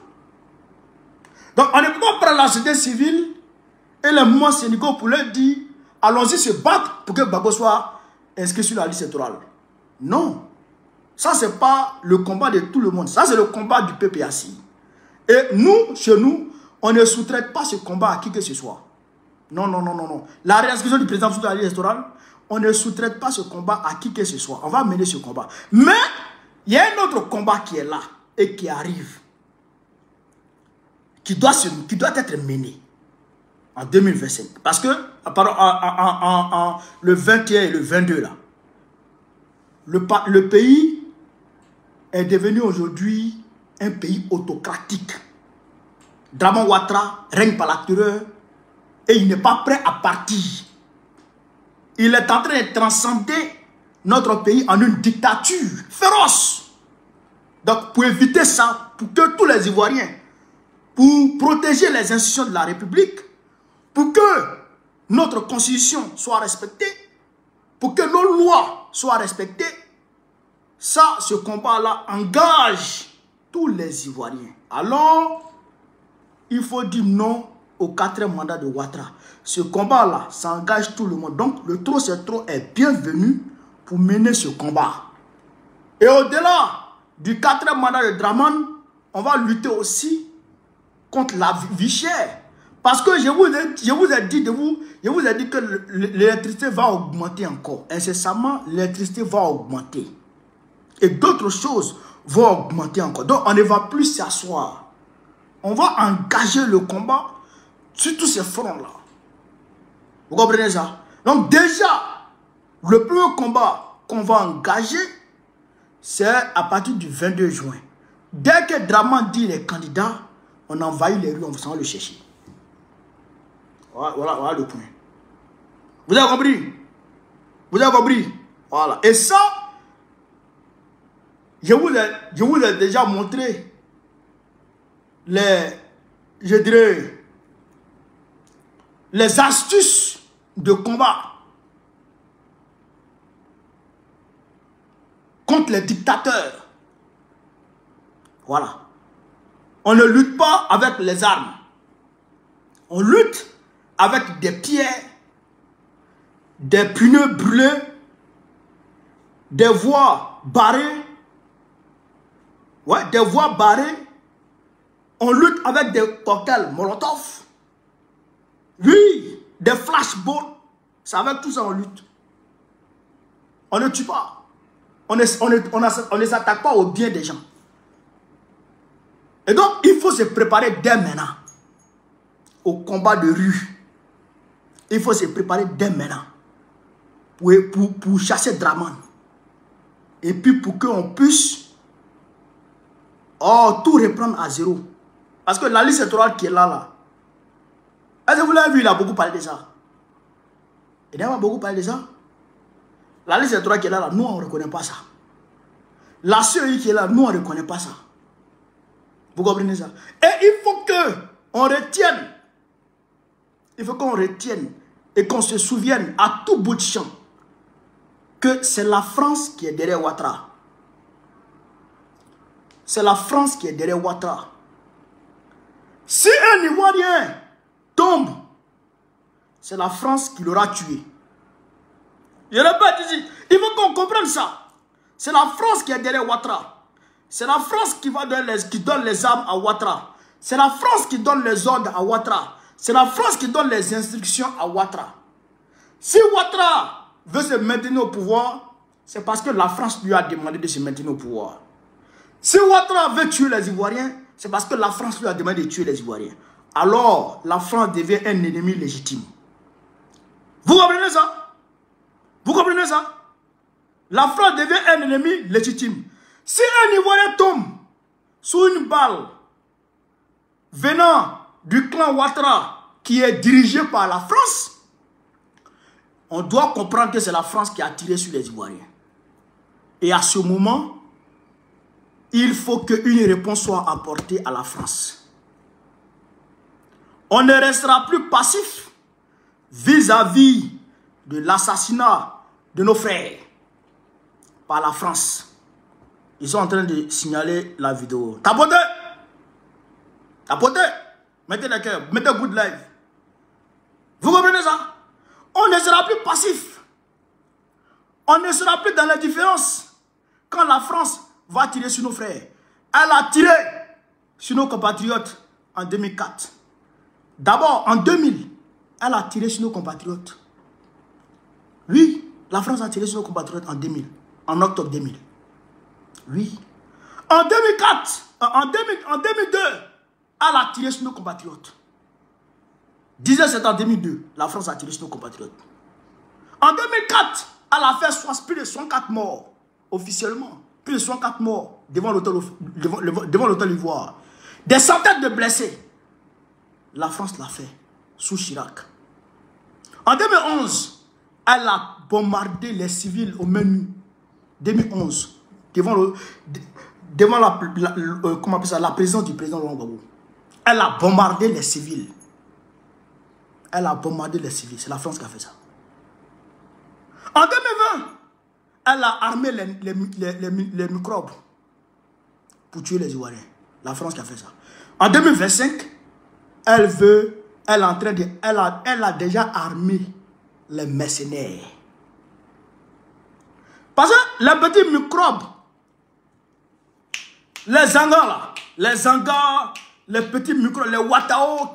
Donc on ne peut pas prendre la société civile et les mouvements syndicaux pour leur dire allons-y se battre pour que Gbagbo soit inscrit sur la liste électorale. Non. Ça, ce n'est pas le combat de tout le monde. Ça, c'est le combat du PPAC. Et nous, chez nous, on ne sous-traite pas ce combat à qui que ce soit. Non, non, non, non, non. La réinscription du président sur la liste électorale, on ne sous-traite pas ce combat à qui que ce soit. On va mener ce combat. Mais, il y a un autre combat qui est là et qui arrive. Qui doit être mené en 2025. Parce que, le 21 et le 22, là, le pays est devenu aujourd'hui un pays autocratique. Draman Ouattara règne par la terreur et il n'est pas prêt à partir. Il est en train de transcender notre pays en une dictature féroce. Donc, pour éviter ça, pour que tous les Ivoiriens, pour protéger les institutions de la République, pour que notre constitution soit respectée, pour que nos lois soient respectées, ça, ce combat-là engage tous les Ivoiriens. Alors, il faut dire non au 4e mandat de Ouattara. Ce combat-là, ça engage tout le monde. Donc, le trop c'est trop est bienvenu pour mener ce combat. Et au-delà du 4e mandat de Draman, on va lutter aussi contre la vie chère. Parce que je vous ai dit que l'électricité va augmenter encore. Incessamment, l'électricité va augmenter. Et d'autres choses vont augmenter encore. Donc, on ne va plus s'asseoir. On va engager le combat sur tous ces fronts-là. Vous comprenez ça? Donc, déjà, le premier combat qu'on va engager, c'est à partir du 22 juin. Dès que Draman dit les candidats, on envahit les rues, on va le chercher. Voilà le point. Vous avez compris? Vous avez compris? Voilà. Et ça, je vous ai déjà montré les astuces de combat contre les dictateurs. Voilà. On ne lutte pas avec les armes. On lutte avec des pierres, des pneus brûlés, des voies barrées. Ouais, des voies barrées. On lutte avec des cocktails Molotov. Oui, des flashballs. C'est avec tout ça on lutte. On ne tue pas. On ne s'attaque pas au bien des gens. Et donc, il faut se préparer dès maintenant au combat de rue. Il faut se préparer dès maintenant pour chasser Draman. Et puis pour qu'on puisse tout reprendre à zéro. Parce que la liste électorale qui est là. Est-ce que vous l'avez vu, il a beaucoup parlé de ça? Il n'a pas beaucoup parlé de ça. La liste électorale qui est là, nous on ne reconnaît pas ça. La CEI qui est là, nous on ne reconnaît pas ça. Vous comprenez ça? Et il faut qu'on retienne. Il faut qu'on retienne et qu'on se souvienne à tout bout de champ que c'est la France qui est derrière Ouattara. C'est la France qui est derrière Ouattara. Si un Ivoirien tombe, c'est la France qui l'aura tué. Je répète ici, il faut qu'on comprenne ça. C'est la France qui est derrière Ouattara. C'est la France qui donne les armes à Ouattara. C'est la France qui donne les ordres à Ouattara. C'est la France qui donne les instructions à Ouattara. Si Ouattara veut se maintenir au pouvoir, c'est parce que la France lui a demandé de se maintenir au pouvoir. Si Ouattara veut tuer les Ivoiriens, c'est parce que la France lui a demandé de tuer les Ivoiriens. Alors, la France devient un ennemi légitime. Vous comprenez ça? Vous comprenez ça? La France devient un ennemi légitime. Si un Ivoirien tombe sous une balle venant du clan Ouattara qui est dirigé par la France, on doit comprendre que c'est la France qui a tiré sur les Ivoiriens. Et à ce moment, il faut qu'une réponse soit apportée à la France. On ne restera plus passif vis-à-vis de l'assassinat de nos frères par la France. Ils sont en train de signaler la vidéo. Tapotez! Tapotez! Mettez les cœurs, mettez good live. Vous comprenez ça? On ne sera plus passif. On ne sera plus dans l'indifférence. Quand la France va tirer sur nos frères, elle a tiré sur nos compatriotes en 2004. D'abord, en 2000, elle a tiré sur nos compatriotes. Oui, la France a tiré sur nos compatriotes en 2000, en octobre 2000. Oui. En 2004, en 2002, elle a tiré sur nos compatriotes. 17 septembre 2002, la France a tiré sur nos compatriotes. En 2004, elle a fait plus de 64 morts, officiellement. Plus de 64 morts devant l'hôtel Ivoire. Des centaines de blessés. La France l'a fait sous Chirac. En 2011, elle a bombardé les civils au menu. 2011, devant la présence du président Laurent Gbagbo. Elle a bombardé les civils. Elle a bombardé les civils. C'est la France qui a fait ça. En 2020, elle a armé les microbes pour tuer les Ivoiriens. La France qui a fait ça. En 2025, elle a déjà armé les mercenaires. Parce que les petits microbes, les angas là, les petits microbes, les watao,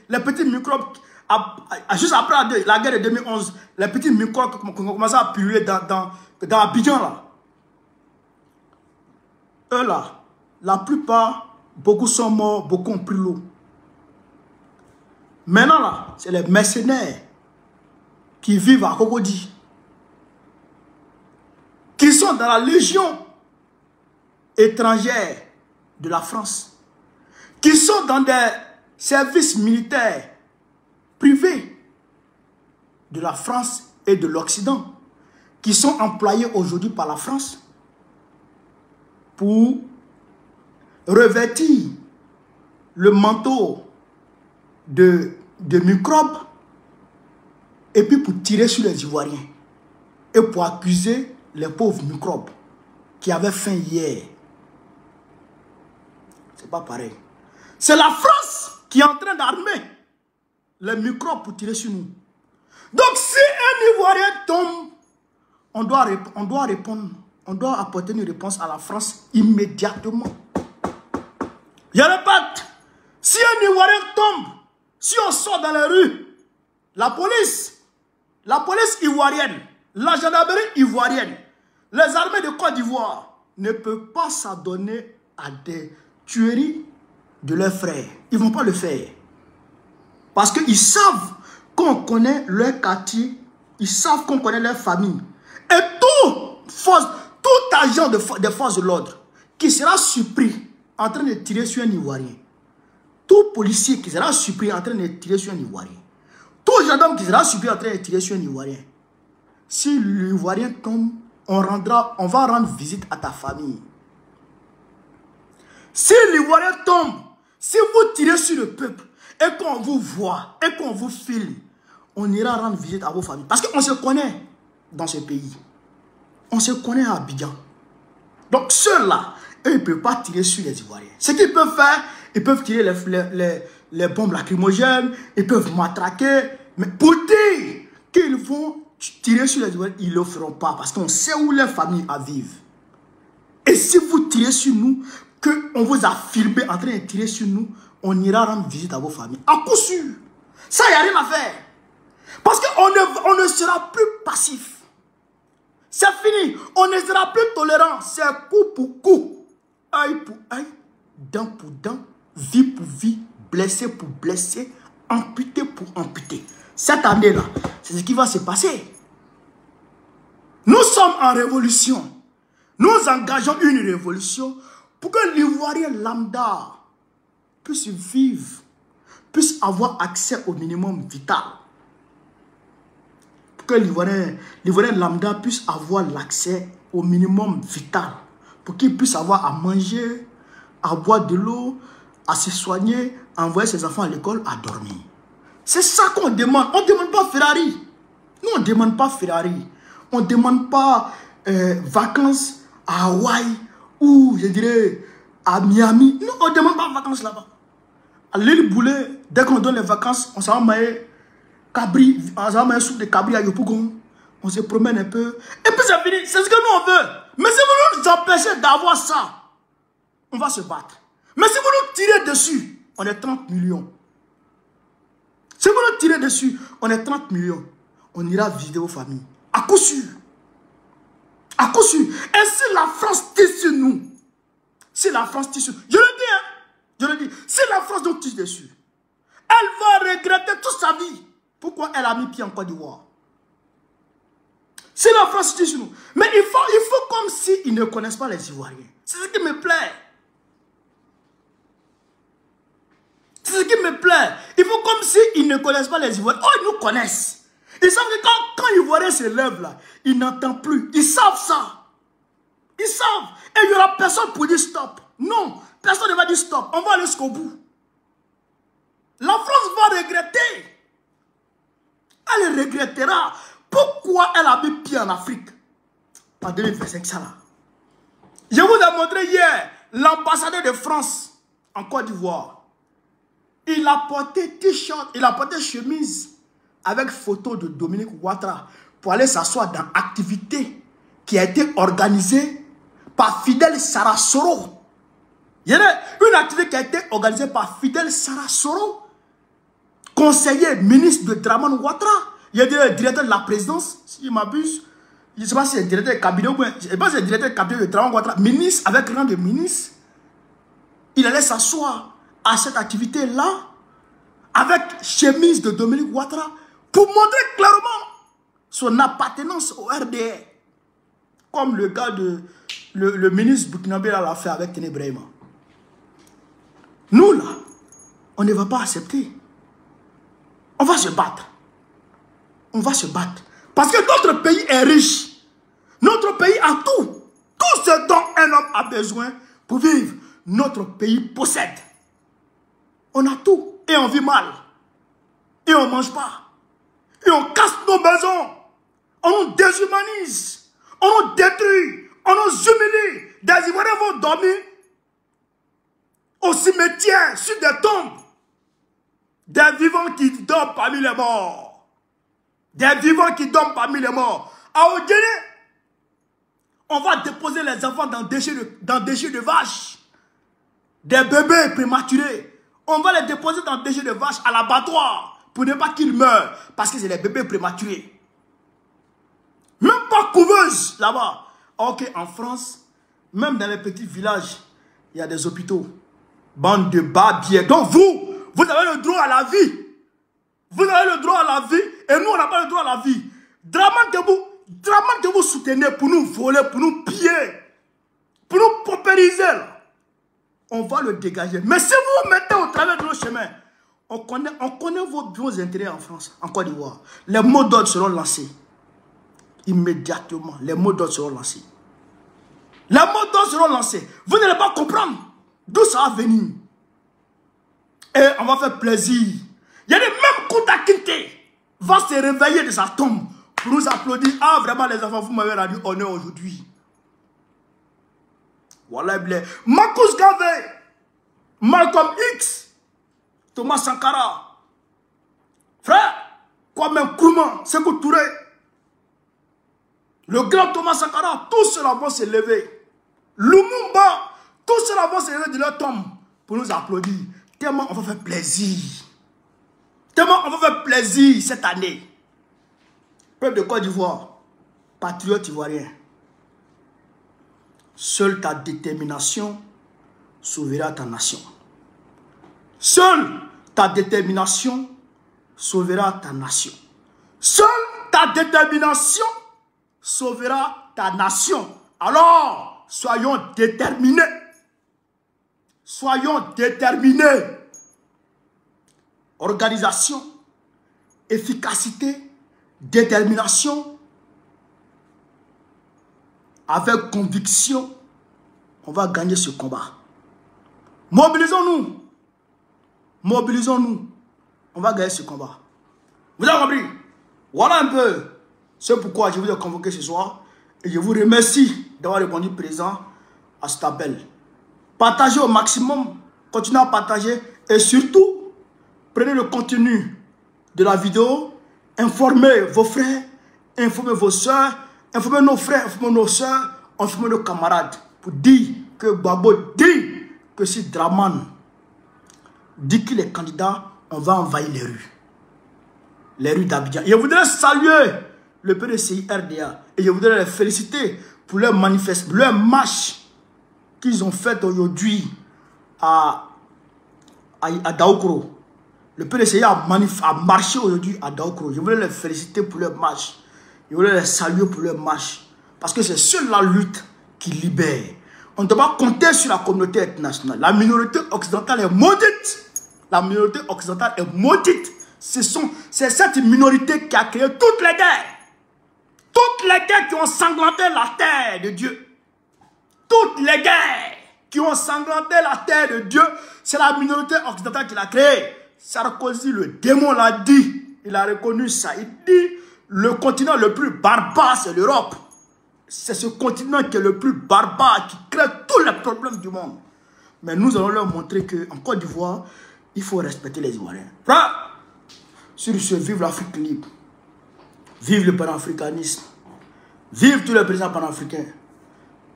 les petits microbes, juste après la guerre de 2011, les petits microbes qui ont commencé à pulluler dans Abidjan là. Eux là, la plupart, beaucoup sont morts, beaucoup ont pris l'eau. Maintenant là, c'est les mercenaires qui vivent à Cocody, qui sont dans la légion étrangère de la France, qui sont dans des services militaires privés de la France et de l'Occident, qui sont employés aujourd'hui par la France pour revêtir le manteau de microbes et puis pour tirer sur les Ivoiriens et pour accuser les pauvres microbes qui avaient faim hier. C'est pas pareil. C'est la France qui est en train d'armer les microbes pour tirer sur nous. Donc si un Ivoirien tombe, on doit répondre, on doit apporter une réponse à la France immédiatement. Je répète, si un Ivoirien tombe, si on sort dans les rues, la police ivoirienne, la gendarmerie ivoirienne, les armées de Côte d'Ivoire ne peuvent pas s'adonner à des tueries de leurs frères. Ils ne vont pas le faire. Parce qu'ils savent qu'on connaît leur quartier, ils savent qu'on connaît leur famille. Et tout agent des forces de l'ordre qui sera surpris en train de tirer sur un Ivoirien, tout policier qui sera surpris en train de tirer sur un Ivoirien, tout gendarme qui sera surpris en train de tirer sur un Ivoirien, si l'Ivoirien tombe, on va rendre visite à ta famille. Si l'Ivoirien tombe, si vous tirez sur le peuple et qu'on vous voit et qu'on vous filme, on ira rendre visite à vos familles. Parce qu'on se connaît dans ce pays. On se connaît à Abidjan. Donc ceux-là, eux, ils ne peuvent pas tirer sur les Ivoiriens. Ce qu'ils peuvent faire, ils peuvent tirer les bombes lacrymogènes, ils peuvent matraquer. Mais pour dire qu'ils vont tirer sur les Ivoiriens, ils ne le feront pas. Parce qu'on sait où les familles vivent. Et si vous tirez sur nous, qu'on vous a filmé en train de tirer sur nous, on ira rendre visite à vos familles. À coup sûr. Ça, il n'y a rien à faire. Parce qu'on ne sera plus passif. C'est fini. On ne sera plus tolérant. C'est coup pour coup. Œil pour œil. Dent pour dent. Vie pour vie. Blessé pour blessé. Amputé pour amputé. Cette année-là, c'est ce qui va se passer. Nous sommes en révolution. Nous engageons une révolution pour que l'Ivoirien lambda puisse vivre, puisse avoir accès au minimum vital. Pour que l'Ivoirien lambda puisse avoir l'accès au minimum vital. Pour qu'il puisse avoir à manger, à boire de l'eau, à se soigner, à envoyer ses enfants à l'école, à dormir. C'est ça qu'on demande. On ne demande pas Ferrari. Nous, on ne demande pas Ferrari. On ne demande pas vacances à Hawaï ou, je dirais, à Miami. Nous, on ne demande pas vacances là-bas. À l'île Boulet, dès qu'on donne les vacances, on s'en va mailler Cabri, ensemble, un soupe de cabri à Yopougon. On se promène un peu. Et puis c'est fini. C'est ce que nous on veut. Mais si vous nous empêchez d'avoir ça, on va se battre. Mais si vous nous tirez dessus, on est 30 millions. Si vous nous tirez dessus, on est 30 millions. On ira visiter vos familles. À coup sûr. À coup sûr. Et si la France tire sur nous, si la France tire sur nous, je le dis, hein, je le dis, si la France nous tire dessus, elle va regretter toute sa vie. Pourquoi elle a mis pied en Côte d'Ivoire? Si la France tire sur nous. Mais il faut comme s'ils ne connaissent pas les Ivoiriens. C'est ce qui me plaît. C'est ce qui me plaît. Il faut comme s'ils ne connaissent pas les Ivoiriens. Oh, ils nous connaissent. Ils savent que quand les Ivoiriens se lèvent là, ils n'entendent plus. Ils savent ça. Ils savent. Et il n'y aura personne pour dire stop. Non, personne ne va dire stop. On va aller jusqu'au bout. La France va regretter. Elle regrettera. Pourquoi elle a mis pied en Afrique en 2025 ça là? Je vous ai montré hier l'ambassadeur de France en Côte d'Ivoire. Il a porté t-shirt, il a porté chemise avec photo de Dominique Ouattara pour aller s'asseoir dans activité qui a été organisée par Fidel Sarasoro. Il y a une activité qui a été organisée par Fidel Sarasoro, conseiller ministre de Dramane Ouattara. Il y a le directeur de la présidence, si je m'abuse. Je ne sais pas si c'est le directeur de cabinet ou bien. Je ne sais pas si c'est le directeur de cabinet de Dramane Ouattara. Ministre, avec rang de ministre. Il allait s'asseoir à cette activité-là, avec chemise de Dominique Ouattara, pour montrer clairement son appartenance au RDR. Comme le gars de. Le ministre burkinabé l'a fait avec Téné Brahima. Nous, là, on ne va pas accepter. On va se battre. On va se battre. Parce que notre pays est riche. Notre pays a tout. Tout ce dont un homme a besoin pour vivre. Notre pays possède. On a tout. Et on vit mal. Et on ne mange pas. Et on casse nos maisons. On nous déshumanise. On nous détruit. On nous humilie. Des Ivoiriens vont dormir au cimetière, sur des tombes. Des vivants qui dorment parmi les morts. Des vivants qui dorment parmi les morts. À Odjene, on va déposer les enfants dans déchets de vaches. Des bébés prématurés. On va les déposer dans déchets de vaches à l'abattoir pour ne pas qu'ils meurent. Parce que c'est les bébés prématurés. Même pas couveuse là-bas. Ok, en France, même dans les petits villages, il y a des hôpitaux. Bande de barbiers. Donc vous avez le droit à la vie. Vous avez le droit à la vie et nous, on n'a pas le droit à la vie. Dramane que vous soutenez pour nous voler, pour nous piller, pour nous paupériser, on va le dégager. Mais si vous vous mettez au travers de nos chemins, on connaît vos intérêts en France, en Côte d'Ivoire. Les mots d'ordre seront lancés. Immédiatement, les mots d'ordre seront lancés. Les mots d'ordre seront lancés. Vous n'allez pas comprendre d'où ça va venir. Et on va faire plaisir. Il y a des mêmes Kunta Kinte va se réveiller de sa tombe pour nous applaudir. Ah, vraiment, les enfants, vous m'avez rendu honneur aujourd'hui. Voilà, blé. Marcus Garvey, Malcolm X, Thomas Sankara, frère, Kwame Nkrumah, Sékou Touré, le grand Thomas Sankara, tous ceux-là vont se lever. Lumumba, tous ceux-là vont se lever de leur tombe pour nous applaudir. Tellement on va faire plaisir. Tellement on va faire plaisir cette année. Peuple de Côte d'Ivoire, patriote ivoirien, seule ta détermination sauvera ta nation. Seule ta détermination sauvera ta nation. Seule ta détermination sauvera ta nation. Alors, soyons déterminés. Soyons déterminés. Organisation, efficacité, détermination, avec conviction, on va gagner ce combat. Mobilisons-nous. Mobilisons-nous. On va gagner ce combat. Vous avez compris? Voilà un peu ce pourquoi je vous ai convoqué ce soir. Et je vous remercie d'avoir répondu présent à cet appel. Partagez au maximum. Continuez à partager. Et surtout, prenez le contenu de la vidéo informez vos frères, informez vos soeurs, informez nos frères, informez nos soeurs, informez nos camarades pour dire que Gbagbo dit que si Dramane dit qu'il est candidat, on va envahir les rues d'Abidjan. Je voudrais saluer le PDCI RDA et je voudrais les féliciter pour leur manifeste, leur marche qu'ils ont fait aujourd'hui à Daoukro. Le PDCI a marché aujourd'hui à Daoukro. Je voulais les féliciter pour leur marche. Je voulais les saluer pour leur marche. Parce que c'est seule la lutte qui libère. On ne doit pas compter sur la communauté internationale. La minorité occidentale est maudite. La minorité occidentale est maudite. C'est cette minorité qui a créé toutes les guerres. Toutes les guerres qui ont sanglanté la terre de Dieu. Toutes les guerres qui ont sanglanté la terre de Dieu, c'est la minorité occidentale qui l'a créée. Sarkozy, le démon, l'a dit. Il a reconnu ça. Il dit, le continent le plus barbare, c'est l'Europe. C'est ce continent qui est le plus barbare, qui crée tous les problèmes du monde. Mais nous allons leur montrer qu'en Côte d'Ivoire, il faut respecter les Ivoiriens. Sur ce, vive l'Afrique libre. Vive le panafricanisme. Vive tous les présidents panafricains.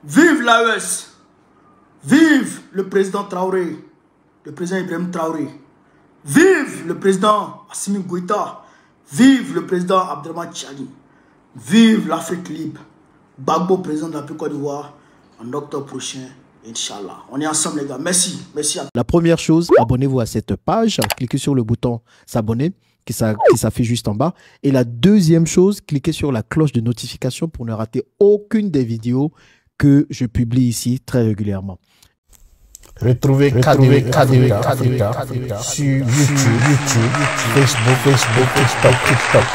Vive l'AES. Vive le président Traoré. Le président Ibrahim Traoré. Vive le président Assimi Goïta. Vive le président Abdelrahmane Tchani. Vive l'Afrique libre. Gbagbo, président de la Côte d'Ivoire, en octobre prochain, Inch'Allah. On est ensemble, les gars. Merci. Merci à tous. La première chose, abonnez-vous à cette page. Cliquez sur le bouton s'abonner qui s'affiche juste en bas. Et la deuxième chose, cliquez sur la cloche de notification pour ne rater aucune des vidéos que je publie ici très régulièrement. Retrouvez KDV Africa sur YouTube, Facebook, TikTok.